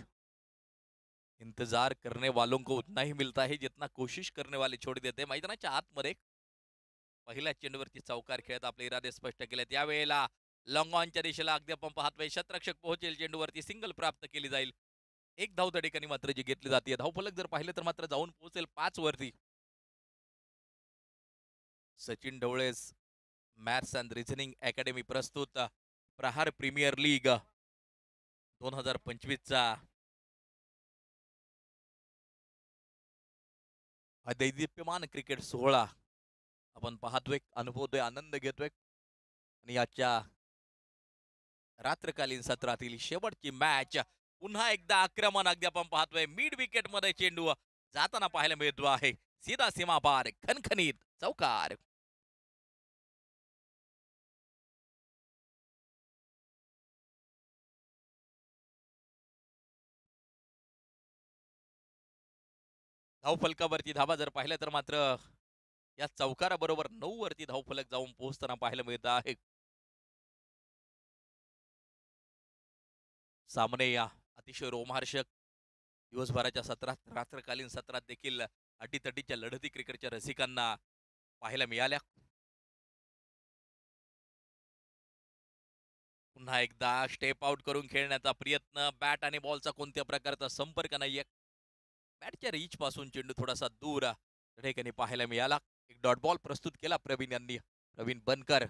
इंतजार करने वालों को उतना ही मिलता है जितना कोशिश करने वाले छोड़ देते. मैदानाच्या आतमध्ये पहिल्या चेंडूवरती चौकार खेळत आपले इरादे स्पष्ट केलेत. यावेळेला लॉंग ऑनच्या दिशेला अगदी आपण पाहतोय शतरक्षक पोहोचेल, चेंडूवरती सिंगल प्राप्त केली जाईल. एक धाव त्या ठिकाणी मात्र जी घेतली जाते. धावफलक जर पाहिलं तर मात्र जाऊन पोहोचेल 5 वरती. Sachin Dhawale's maths and reasoning academy प्रस्तुत प्रहार प्रीमियर लीग 2025 चा हा दैदिप्यमान क्रिकेट सोहळा आपण पाहतोय, अनुभवतोय, आनंद घेतोय. आणि याच्या रात्रकालीन सत्रातील शेवटची मॅच पुन्हा एकदा आक्रमण अगदी आपण पाहतोय. मिड विकेट मध्ये चेंडू जाताना पाहायला मिळतो आहे. सीधा सीमा पार खणखणीत चौकार. धावफलकावरती धावा जर पाहिलं तर मात्र या चौकाराबरोबर 9 वरती धावफलक जाऊन पोहोचताना पाहायला मिळत आहे. सामने या अतिशय रोमहर्षक दिवसभराच्या सत्रात, रात्रकालीन सत्रात देखील अटीतटीच्या लढती क्रिकेटच्या रसिकांना पाहायला मिळाल्या. पुन्हा एकदा स्टेप आउट करून खेळण्याचा प्रयत्न. बॅट आणि बॉलचा कोणत्या प्रकारचा संपर्क नाहीये. बॅटच्या रीच पासून चेंडू थोडासा दूर त्या ठिकाणी पाहायला मिळाला. एक डॉट बॉल प्रस्तुत केला प्रवीण यांनी. प्रवीण बनकर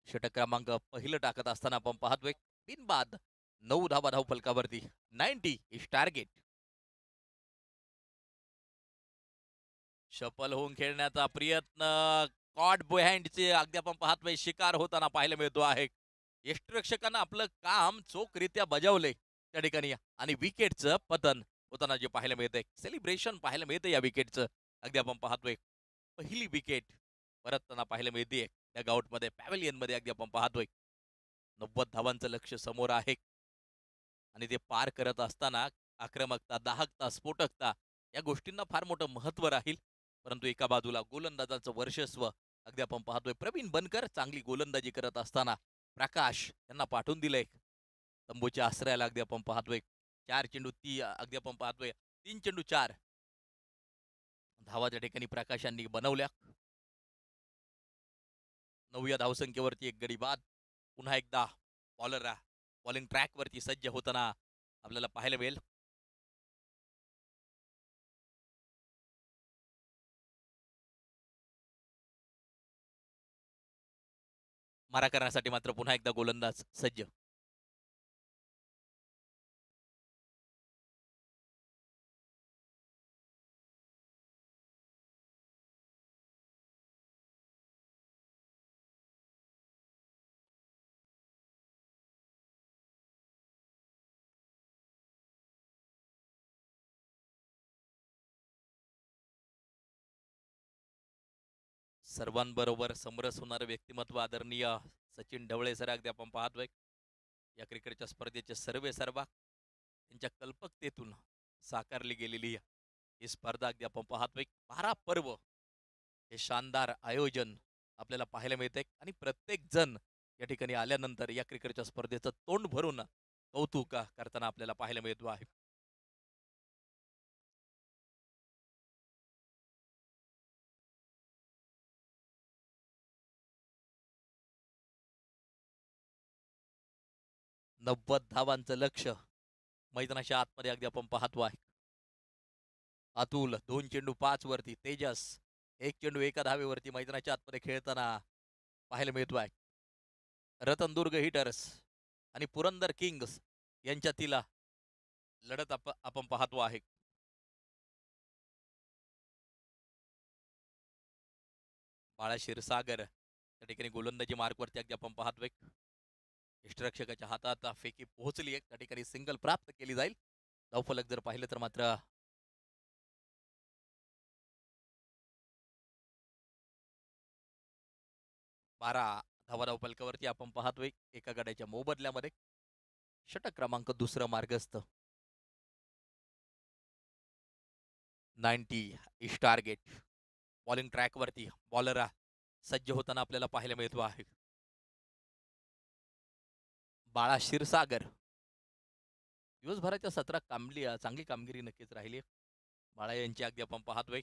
षटक क्रमांक पहिलं टाकत असताना आपण पाहतोय बिनबाद 9 धावा धावफलकावरती. 90 इज टार्गेट. शफल होऊन खेळण्याचा प्रयत्न. कॉट बिहाइंडचे अगदी आपण पाहतोय शिकार होताना पाहायला मिळतो आहे. यष्टिरक्षकांना आपलं काम चोखरित्या बजावले त्या ठिकाणी आणि विकेटचं पतन होताना जे पाहायला मिळतंय. सेलिब्रेशन पाहायला मिळतंय या विकेटचं. अगदी आपण पाहतोय पहिली विकेट परतताना पाहायला मिळते त्या गाऊटमध्ये, पॅव्हेलियन मध्ये अगदी आपण पाहतोय. 90 धावांचं लक्ष समोर आहे आणि ते पार करत असताना आक्रमकता, दाहकता, स्फोटकता या गोष्टींना फार मोठं महत्व राहील. परंतु एका बाजूला गोलंदाजाचं वर्चस्व अगदी आपण पाहतोय. प्रवीण बनकर चांगली गोलंदाजी करत असताना प्रकाश यांना पाठवून दिलंय तंबूच्या आश्रयाला. अगदी आपण पाहतोय 4 चेंडू अगदी आपण पाहतोय 3 चेंडू 4 धावा त्या ठिकाणी प्रकाश यांनी बनवल्या. 9व्या धावसंख्येवरती एक गडी बाद. पुन्हा एकदा बॉलर बॉलिंग ट्रॅक वरती सज्ज होताना आपल्याला पाहायला मिळेल. मारा करण्यासाठी मात्र पुन्हा एकदा गोलंदाज सज्ज. सर्वांबरोबर समरस होणारं व्यक्तिमत्व आदरणीय सचिन ढवळे सर अगदी आपण पाहतोय. या क्रिकेटच्या स्पर्धेचे सर्वे सर्वा त्यांच्या कल्पकतेतून साकारली गेलेली ही स्पर्धा अगदी आपण पाहतोय. 12 पर्व हे शानदार आयोजन आपल्याला पाहायला मिळते आणि प्रत्येक जण या ठिकाणी आल्यानंतर या क्रिकेटच्या स्पर्धेचं तोंड भरून कौतुक करताना आपल्याला पाहायला मिळतो आहे. नव्वद धावांचं लक्ष मैदानाच्या आतमध्ये अगदी आपण पाहतो आहे. अतुल 2 चेंडू 5 वरती. तेजस 1 चेंडू 1 धावेवरती मैदानाच्या आतमध्ये खेळताना पाहायला मिळतो आहे. रतनदुर्ग हिटर्स आणि पुरंदर किंग्स यांच्यातील लढत आपण पाहतो आहे. बाळा क्षीरसागर त्या ठिकाणी गोलंदाजी मार्कवरती अगदी आपण पाहतोय. यष्टिरक्षकाच्या हातात फेकी पोहोचली आहे. त्या ठिकाणी सिंगल प्राप्त केली जाईल. धावफलक जर पाहिलं तर मात्र 12 धावा धावफलकावरती आपण पाहतोय एका गड्याच्या मोबदल्यामध्ये. षटक क्रमांक दुसरं मार्गस्थ. 90 इश टार्गेट. बॉलिंग ट्रॅकवरती बॉलर सज्ज होताना आपल्याला पाहायला मिळतो आहे. बाळा क्षीरसागर दिवसभराच्या सत्रात चांगली कामगिरी नक्कीच राहिली. बाळा यांची अगदी आपण पाहतोय.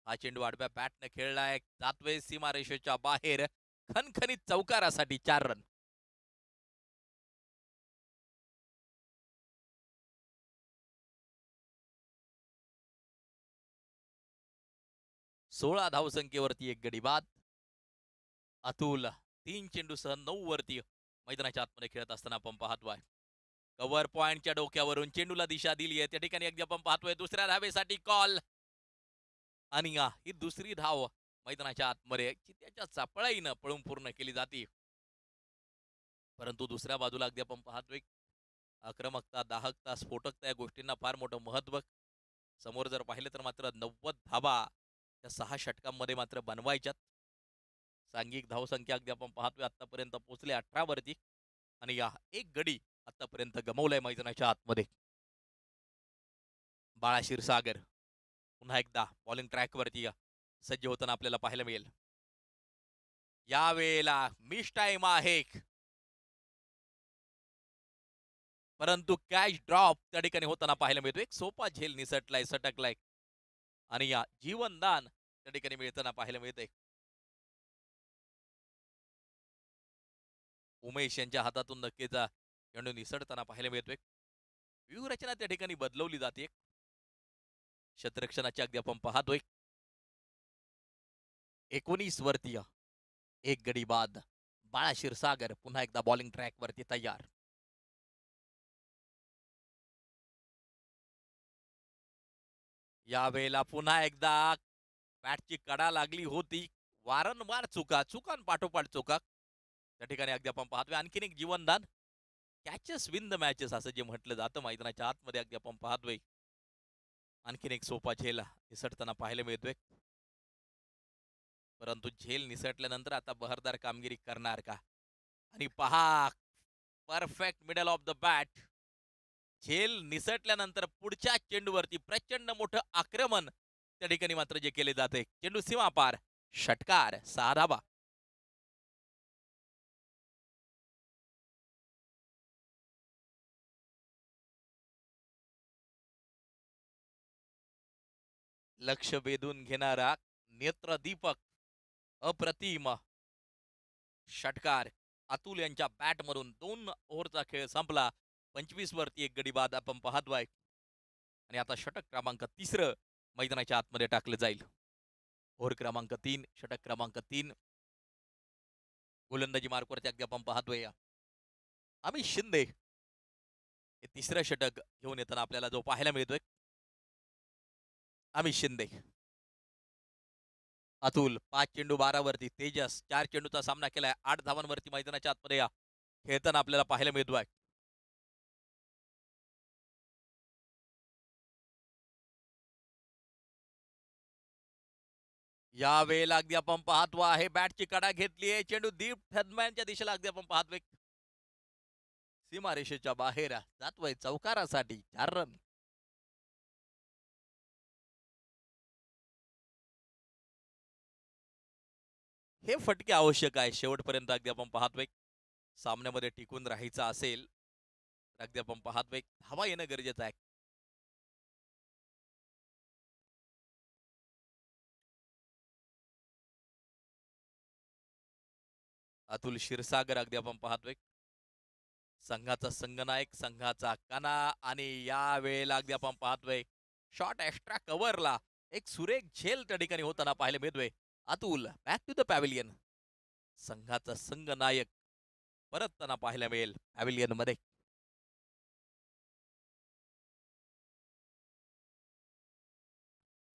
हा चेंडू आडव्या बॅटने खेळलाय, जातोय सीमारेषेच्या बाहेर. खणखणीत चौकारासाठी 4 रन. 16 धावसंख्येवरती एक गडी बाद. अतुल 3 चेंडूसह 9 वरती मैदानाच्या आतमध्ये खेळत असताना आपण पाहतोय. कव्हर पॉइंटच्या डोक्यावरून चेंडूला दिशा दिली आहे. त्या ठिकाणी अगदी आपण पाहतोय दुसऱ्या धावेसाठी कॉल. आणि ही दुसरी धाव मैदानाच्या आतमध्ये चित्त्याच्या चापळाईनं पळून पूर्ण केली जाते. परंतु दुसऱ्या बाजूला अगदी आपण पाहतोय आक्रमकता, दाहकता, स्फोटकता या गोष्टींना फार मोठं महत्व. समोर जर पाहिलं तर मात्र 90 धावा त्या 6 षटकांमध्ये मात्र बनवायच्यात. सांघिक धावसंख्या अगदी आपण पाहतोय आतापर्यंत पोहोचले 18 वरती. आणि एक गडी आतापर्यंत गमावलाय मैदानाच्या आतमध्ये. बाळा क्षीरसागर पुन्हा एकदा बॉलिंग ट्रॅकवरती सज्ज होताना आपल्याला पाहायला मिळेल. यावेळेला मिस टाइम आहे, परंतु कॅच ड्रॉप त्या ठिकाणी होताना पाहायला मिळतो. एक सोपा झेल निसटलाय, सटकलाय आणि जीवनदान त्या ठिकाणी मिळताना पाहायला मिळते. उमेश यांच्या हातातून नक्कीच चेंडू निसटताना पाहायला मिळतोय. व्यूहरचना त्या ठिकाणी बदलवली जाते. क्षेत्ररक्षणाची अगदी आपण पाहतोय. 19 वरती एक गडी बाद. बाळा क्षीरसागर पुन्हा एकदा बॉलिंग ट्रॅक वरती तयार. यावेळेला पुन्हा एकदा बॅटची कडा लागली होती. वारंवार चुकांपाठोपाठ चुका त्या ठिकाणी अगदी आपण पाहतोय. आणखीन एक जीवनदान. कॅचेस विन द मॅचेस असं जे म्हटलं जातं मैदानाच्या आतमध्ये अगदी आपण पाहतोय. आणखीन एक सोपा झेल निसटताना पाहायला मिळतोय. परंतु झेल निसटल्यानंतर आता बहरदार कामगिरी करणार का? आणि पहा perfect middle of the bat. झेल निसटल्यानंतर पुढच्या चेंडूवरती प्रचंड मोठं आक्रमण त्या ठिकाणी मात्र जे केले जाते. चेंडू सीमा पार, षटकार, 6 धावा. लक्ष वेधून घेणारा नेत्रदीपक अप्रतिम षटकार. अतुल यांच्या बॅटमधून 2 ओव्हरचा खेळ संपला. 25 वरती एक गडी बाद आपण पाहतोय. आणि आता षटक क्रमांक 3 मैदानाच्या आतमध्ये टाकलं जाईल. ओव्हर क्रमांक 3, षटक क्रमांक 3. गोलंदाजी मार्कवरती अगदी आपण पाहतोय अमित शिंदे हे 3रं षटक घेऊन येताना आपल्याला जो पाहायला मिळतोय. अमित शिंदे. अतुल 5 चेंडू 12 वरती. तेजस 4 चेंडूचा सामना केलाय. 8 धावांवरती मैदानाच्या आतमध्ये खेळताना आपल्याला पाहायला मिळतोय. या वेळेला अगदी आपण पाहतो आहे बॅटची कडा घेतली आहे. चेंडू दीप थर्मॅनच्या दिशेला अगदी आपण पाहतोय. सीमारेषेच्या बाहेर जातोय चौकारासाठी 4 रन. हे फटके आवश्यक आहे शेवटपर्यंत. अगदी आपण पाहतोय सामन्यामध्ये टिकून राहायचं असेल तर अगदी आपण पाहतोय धावा येणं गरजेचं आहे. अतुल क्षीरसागर अगदी आपण पाहतोय संघाचा संघनायक, संघाचा कणा. आणि या वेळेला अगदी आपण पाहतोय शॉर्ट एक्स्ट्रा कव्हरला एक सुरेख झेल त्या ठिकाणी होताना पाहायला मिळतोय. Atul back to the pavilion. संघाचा संघनायक परतताना पाहायला मिळेल पॅव्हिलियन मध्ये.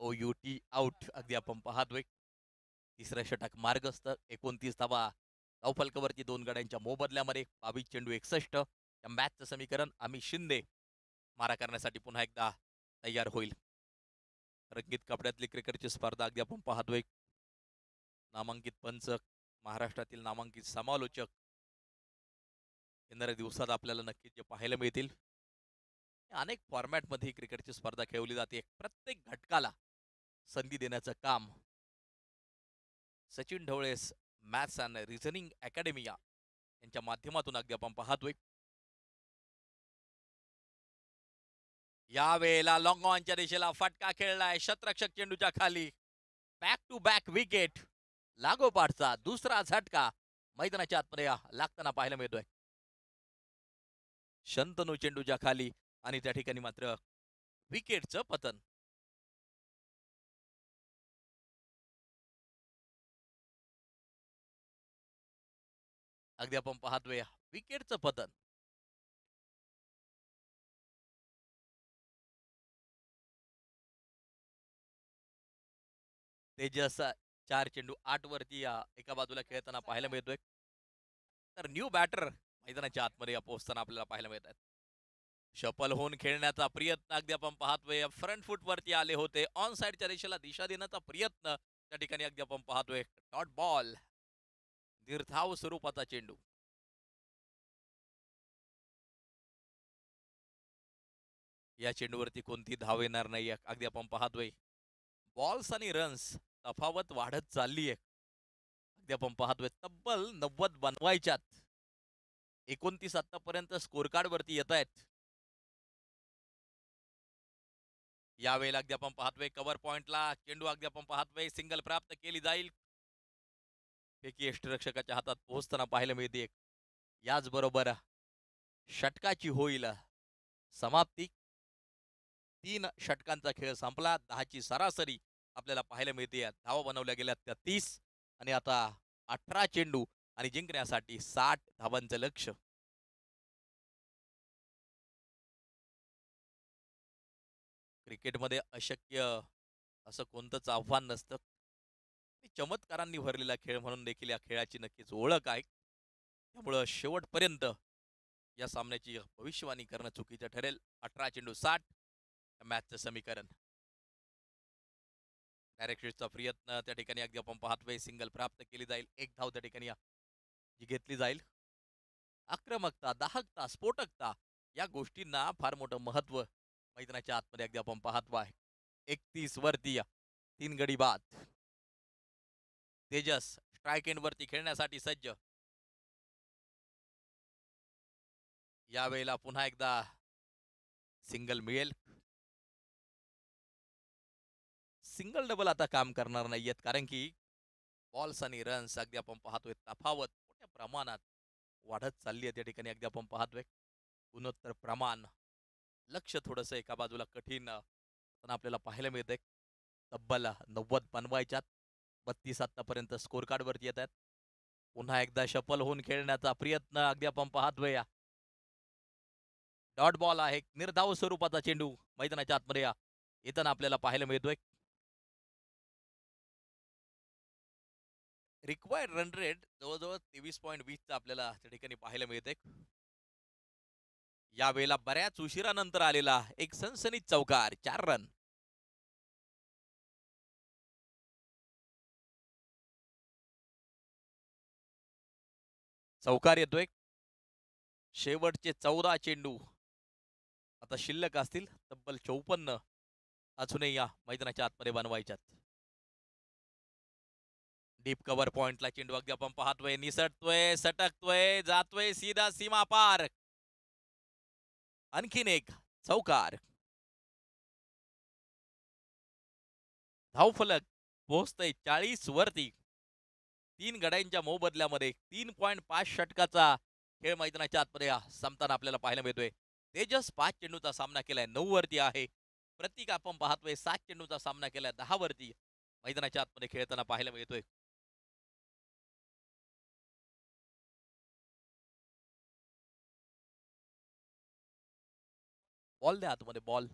OUT आउट अगदी आपण पाहतोय. 3रं षटक मार्गस्थ. 29 धावा धावफलकावरती 2 गड्यांच्या मोबदल्यामध्ये. 22 चेंडू 61. या मॅचचं समीकरण अमित शिंदे मारा करण्यासाठी पुन्हा एकदा तयार होईल. रंगीत कपड्यातली क्रिकेटची स्पर्धा अगदी आपण पाहतोय. नामांकित पंच, महाराष्ट्रातील नामांकित समालोचक येणाऱ्या दिवसात आपल्याला नक्कीच जे पाहायला मिळतील. अनेक फॉर्मॅटमध्ये क्रिकेटची स्पर्धा खेळवली जाते. प्रत्येक घटकाला संधी देण्याचं काम Sachin Dhawale's maths and reasoning academy यांच्या माध्यमातून अगदी आपण पाहतोय. यावेळेला लॉंग ऑनच्या दिशेला फटका खेळलाय, शतरक्षक चेंडूच्या खाली. बॅक टू बॅक विकेट, लागोपाठचा दुसरा झटका मैदानाच्या आतमध्ये लागताना पाहायला मिळतोय. शंतनू चेंडूच्या खाली आणि त्या ठिकाणी मात्र विकेटचं पतन. अगदी आपण पाहतोय विकेटचं पतन. तेजस 4 चेंडू 8 वरती एका बाजूला खेळताना पाहायला मिळतोय. तर न्यू बॅटर मैदानाच्या आतमध्ये पोहोचताना आपल्याला पाहायला मिळत आहेत. शपल होऊन खेळण्याचा प्रयत्न अगदी आपण पाहतोय. फ्रंट फूट वरती आले होते, ऑन साइडच्या दिशेला दिशा देण्याचा प्रयत्न त्या ठिकाणी अगदी आपण पाहतोय. डॉट बॉल, दीर्घाव स्वरूपाचा चेंडू. या चेंडूवरती कोणती धाव येणार नाही अगदी आपण पाहतोय. बॉल्स आणि रन्स तफावत वाढत चालली आहे. अगदी आपण पाहतोय तब्बल 90 बनवायच्यात. 29 आतापर्यंत स्कोर कार्ड वरती येत आहेत. यावेळेला अगदी आपण पाहतोय कव्हर पॉइंटला चेंडू अगदी आपण पाहतोय सिंगल प्राप्त केली जाईल. पैकी यष्टिरक्षकाच्या हातात पोहोचताना पाहायला मिळते. याचबरोबर षटकाची होईल समाप्ती. 3 षटकांचा खेळ संपला. 10ची सरासरी आपल्याला पाहायला मिळते. धावा बनवल्या गेल्या त्या 30 आणि आता 18 चेंडू आणि जिंकण्यासाठी 60 धावांचं लक्ष. क्रिकेटमध्ये अशक्य असं कोणतंच आव्हान नसतं. चमत्कारांनी भरलेला खेळ म्हणून देखील या खेळाची नक्कीच ओळख आहे. त्यामुळं शेवटपर्यंत या सामन्याची भविष्यवाणी करणं चुकीचं ठरेल. 18 चेंडू 60 मॅचचं समीकरण. डायरेक्टचा प्रयत्न त्या ठिकाणी अगदी आपण पाहतोय सिंगल प्राप्त केली जाईल. एक धाव त्या ठिकाणी जी घेतली जाईल. आक्रमकता, दाहकता, स्फोटकता या गोष्टींना फार मोठं महत्व मैदानाच्या आतमध्ये अगदी आपण पाहतो आहे. 31 वरती 3 गडी बाद. तेजस स्ट्राईक एंड वरती खेळण्यासाठी सज्ज. यावेळेला पुन्हा एकदा सिंगल मिळेल. सिंगल डबल आता काम करणार नाहीयेत, कारण की बॉल्स आणि रन्स अगदी आपण पाहतोय तफावत मोठ्या प्रमाणात वाढत चालली आहे. त्या ठिकाणी अगदी आपण पाहतोय गुणोत्तर प्रमाण. लक्ष थोडस एका बाजूला कठीण पण आपल्याला पाहायला मिळतंय. तब्बल 90 बनवायच्यात. 32 आतापर्यंत स्कोर कार्ड वरती येत आहेत. पुन्हा एकदा शफल होऊन खेळण्याचा प्रयत्न अगदी आपण पाहतोय. डॉट बॉल आहे, निर्धाव स्वरूपाचा चेंडू मैदानाच्या आतमध्ये येताना आपल्याला पाहायला मिळतोय. रिक्वायर्ड रन रेट जवळजवळ 23.20 आपल्याला त्या ठिकाणी पाहायला मिळते. यावेळेला बऱ्याच उशिरानंतर आलेला एक सनसनीत चौकार, 4 रन. चौकार येतोय. शेवटचे 14 चेंडू आता शिल्लक असतील. तब्बल 54 अजूनही या मैदानाच्या आतमध्ये बनवायच्यात. डीप कव्हर पॉइंटला चेंडू अगदी आपण पाहतोय, निसटतोय, सटकतोय, जातोय सीधा सीमा पार. आणखीन एक चौकार. धावफलक पोहोचतय 40 वरती. 3 गड्यांच्या मोबदल्यामध्ये 3.5 षटकाचा खेळ मैदानाच्या आतमध्ये संपताना आपल्याला पाहायला मिळतोय. तेजस 5 चेंडूचा सामना केलाय, 9 वरती आहे. प्रतीक आपण पाहतोय 7 चेंडूचा सामना केलाय, 10 वरती मैदानाच्या आतमध्ये खेळताना पाहायला मिळतोय. बॉल द्या आतमध्ये, बॉल.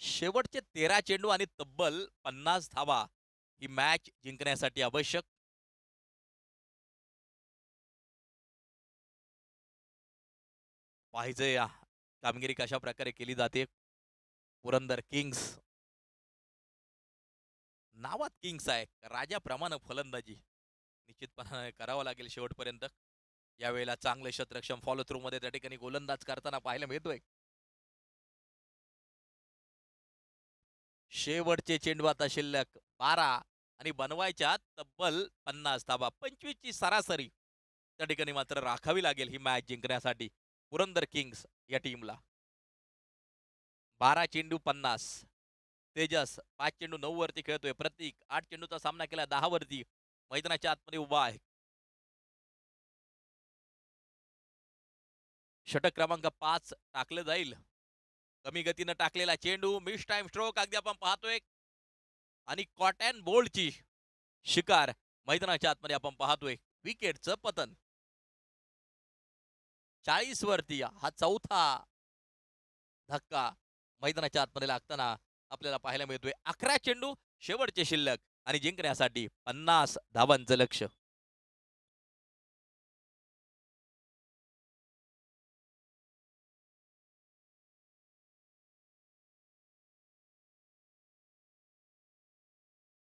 शेवटचे 13 चेंडू आणि तब्बल 50 धावा ही मॅच जिंकण्यासाठी आवश्यक. पाहिजे कामगिरी कशा प्रकारे केली जाते. पुरंदर किंग्स नावात किंग्स आहे, राजाप्रमाणे फलंदाजी निश्चितपणे करावं लागेल शेवटपर्यंत. यावेळेला चांगले शतरक्षम फॉलो थ्रू मध्ये त्या ठिकाणी गोलंदाज करताना पाहायला मिळतोय. शेवटचे चेंडू आता शिल्लक 12 आणि बनवायच्या तब्बल 50 धावा. 25 ची सरासरी त्या ठिकाणी मात्र राखावी लागेल ही मॅच जिंकण्यासाठी पुरंदर किंग्स या टीमला. 12 चेंडू 50. तेजस 5 चेंडू 9 वरती खेळतोय. प्रतीक 8 चेंडूचा सामना केला 10 वरती मैदानाच्या आतमध्ये उभा आहे. षटक क्रमांक 5 टाकलं जाईल. कमी गतीनं टाकलेला चेंडू मिस टाइम स्ट्रोक अगदी आपण पाहतोय आणि कॉट अँड बोल्डची शिकार मैदानाच्या आतमध्ये आपण पाहतोय. विकेटचं पतन. 40 वरती हा चौथा धक्का मैदानाच्या आतमध्ये लागताना आपल्याला पाहायला मिळतोय. 11 चेंडू शेवटचे शिल्लक आणि जिंकण्यासाठी 50 धावांचं लक्ष.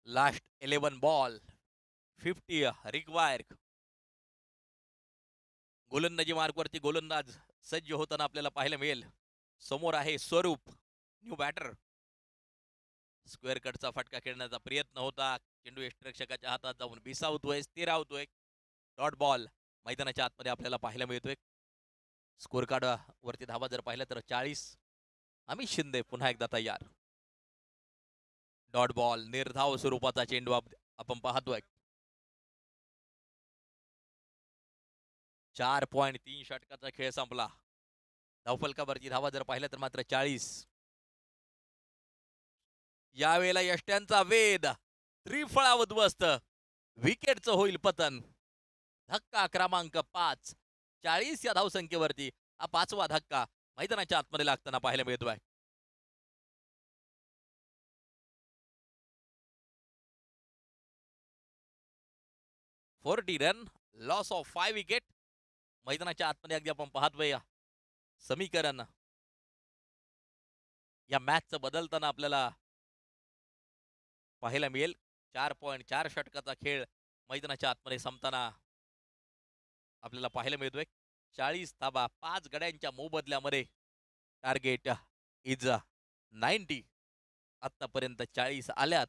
Last 11 ball 50 require. गोलंदाजी मार्कवरती गोलंदाज सज्ज होताना आपल्याला पाहायला मिळेल. समोर आहे स्वरूप न्यू बॅटर. स्क्वेअर कटचा फटका खेळण्याचा प्रयत्न होता. चेंडू यष्टिरक्षकाच्या हातात जाऊन बिसावतोय, स्थिरावतोय. डॉट बॉल मैदानाच्या आतमध्ये आपल्याला पाहायला मिळतोय. स्कोर कार्ड वरती धावा जर पाहिलं तर 40. अमित शिंदे पुन्हा एकदा तयार. डॉट बॉल निर्धाव स्वरूपाचा चेंडू आपण पाहतोय. 4.3 षटकाचा खेळ संपला. धावफलकावरती धावा जर पाहिल्या तर मात्र 40. यावेळेला यष्ट्यांचा वेध त्रिफळा उद्ध्वस्त. विकेटचं होईल पतन. धक्का क्रमांक 5. 40 या धावसंख्येवरती हा 5वा धक्का मैदानाच्या आतमध्ये लागताना पाहायला मिळतोय. Forty run loss of 5 wicket. मैदानाच्या आतमध्ये अगदी आपण पाहतोय समीकरण या मॅचचं बदलताना आपल्याला पाहायला मिळेल. 4.4 षटकाचा खेळ मैदानाच्या आतमध्ये संपताना आपल्याला पाहायला मिळतोय. 40 धावा 5 गड्यांच्या मोबदल्यामध्ये टार्गेट इज 90. आतापर्यंत 40 आल्यात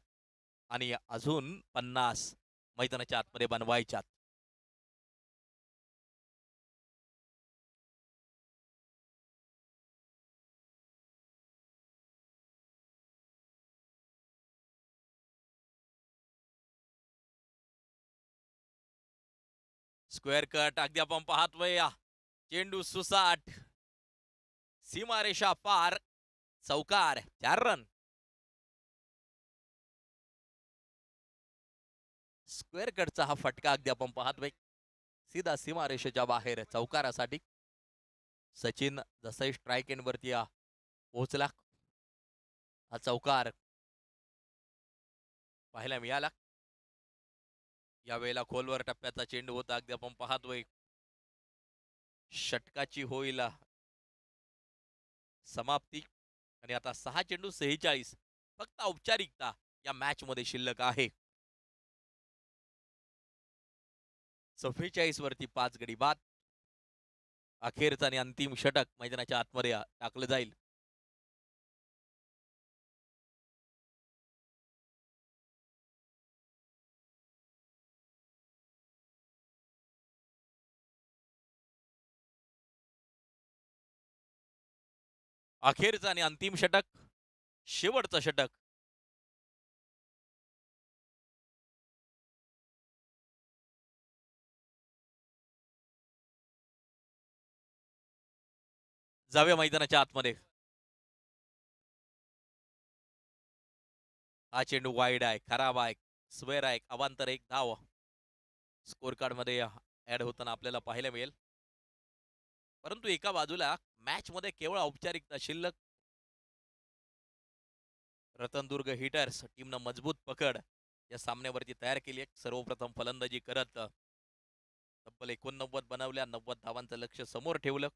आणि अजून 50 मैदानाच्या आतमध्ये बनवायच्यात. स्क्वेअर कट अगदी आपण पाहतोय. चेंडू सुसाट सीमारेषा पार. चौकार 4 रन. स्क्वेअर कटचा हा फटका अगदी आपण पाहतोय सीधा सीमारेषेच्या बाहेर चौकारासाठी. सचिन जसंही स्ट्राईक एंड वरती पोहोचला हा चौकार पाहायला मिळाला. यावेळेला खोलवर टप्प्याचा चेंडू होता अगदी आपण पाहतोय. षटकाची होईल समाप्ती आणि आता 6 चेंडू 46 फक्त औपचारिकता या मॅच मध्ये शिल्लक आहे. 44 वरती 5 गडी बाद. अखेरचा आणि अंतिम षटक मैदानाच्या आतमध्ये टाकलं जाईल. अखेरचा आणि अंतिम षटक शेवटचं षटक. जाऊया मैदानाच्या आतमध्ये. हा चेंडू वाईड आहे, खराब आहे, स्वेअर आहे. अवांतर 1 धाव स्कोर कार्ड मध्ये ऍड होताना आपल्याला पाहायला मिळेल. परंतु एका बाजूला मॅच मध्ये केवळ औपचारिकता शिल्लक. रतनदुर्ग हिटर्स टीमनं मजबूत पकड या सामन्यावरती तयार केली आहे. सर्वप्रथम फलंदाजी करत तब्बल 89 बनवल्या. 90 धावांचं लक्ष समोर ठेवलं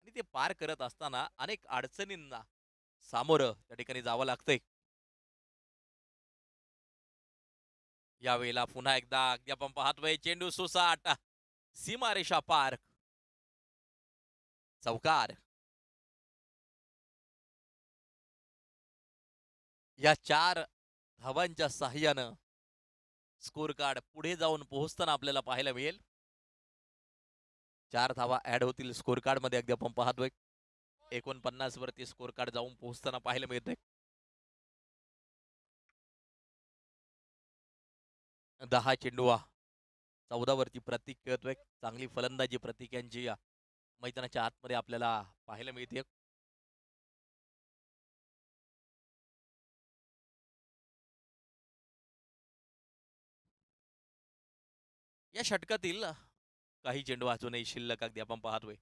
आणि ते पार करत असताना अनेक अडचणींना सामोरं त्या ठिकाणी जावं लागतंय. यावेळेला पुन्हा एकदा अगदी आपण पाहतोय चेंडू सुसाट सीमारेषा पार, चौकार. या 4 धावांच्या साहाय्यानं स्कोर कार्ड पुढे जाऊन पोहोचताना आपल्याला पाहायला मिळेल. 4 धावा ऍड होतील स्कोर कार्ड मध्ये. अगदी आपण पाहतोय 49 वरती स्कोर कार्ड जाऊन पोहोचताना पाहायला मिळतंय. 10 चेंडू 14 वरती प्रतीक खेळतोय. चांगली फलंदाजी प्रतीक यांची या मैदानाच्या आतमध्ये आपल्याला पाहायला मिळते. या षटकातील काही चेंडू अजूनही शिल्लक. अगदी आपण पाहतोय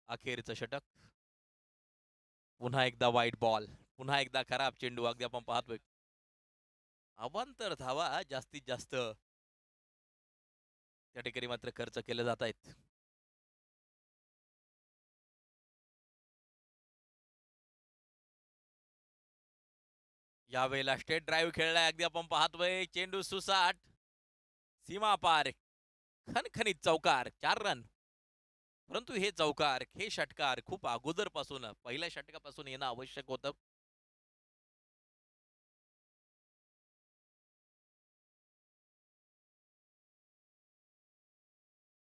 अखेरचं षटक. पुन्हा एकदा वाईट बॉल, पुन्हा एकदा खराब चेंडू. अगदी आपण पाहतोय अवांतर धावा जास्तीत जास्त त्या ठिकाणी मात्र खर्च केले जात आहेत. यावेळेला स्टेट ड्राईव्ह खेळलाय. अगदी आपण पाहतोय चेंडू सुसाट, सीमा पार, खणखणीत चौकार. 4 रन. परंतु हे चौकार, हे षटकार खूप अगोदरपासून पहिल्या षटकापासून येणं आवश्यक होतं.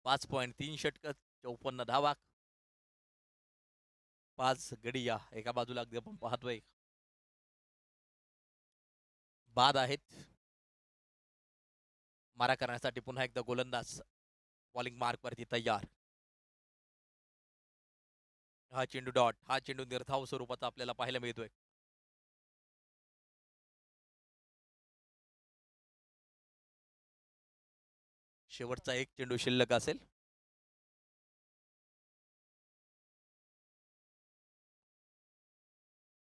पाच 5.3 षटक, 54 धावा, 5 गडी या एका बाजूला. अगदी आपण पाहतोय बाद आहेत. मारा करण्यासाठी पुन्हा एकदा गोलंदाज बॉलिंग मार्क वरती तयार. हा चेंडू डॉट, हा चेंडू निर्धाव स्वरूपाचा आपल्याला पाहायला मिळतोय. शेवटचा एक चेंडू शिल्लक असेल.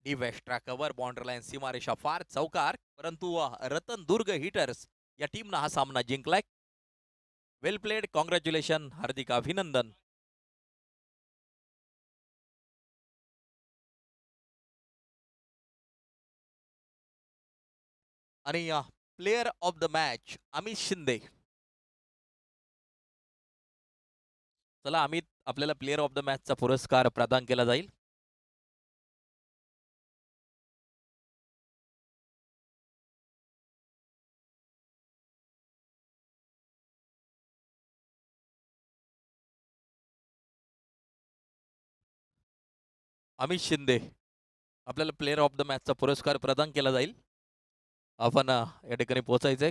Deep extra cover, boundary line, सीमारेषा फार, चौकार. परंतु रतन दुर्ग हिटर्स या टीमनं हा सामना जिंकलाय. वेल प्लेड, कॉंग्रॅच्युलेशन, हार्दिक अभिनंदन. आणि player of the match Amit Shinde. चला अमित, आपल्याला प्लेयर ऑफ द मॅचचा पुरस्कार प्रदान केला जाईल. अमित शिंदे, आपल्याला प्लेयर ऑफ द मॅचचा पुरस्कार प्रदान केला जाईल. आपण या ठिकाणी पोहोचायचंय.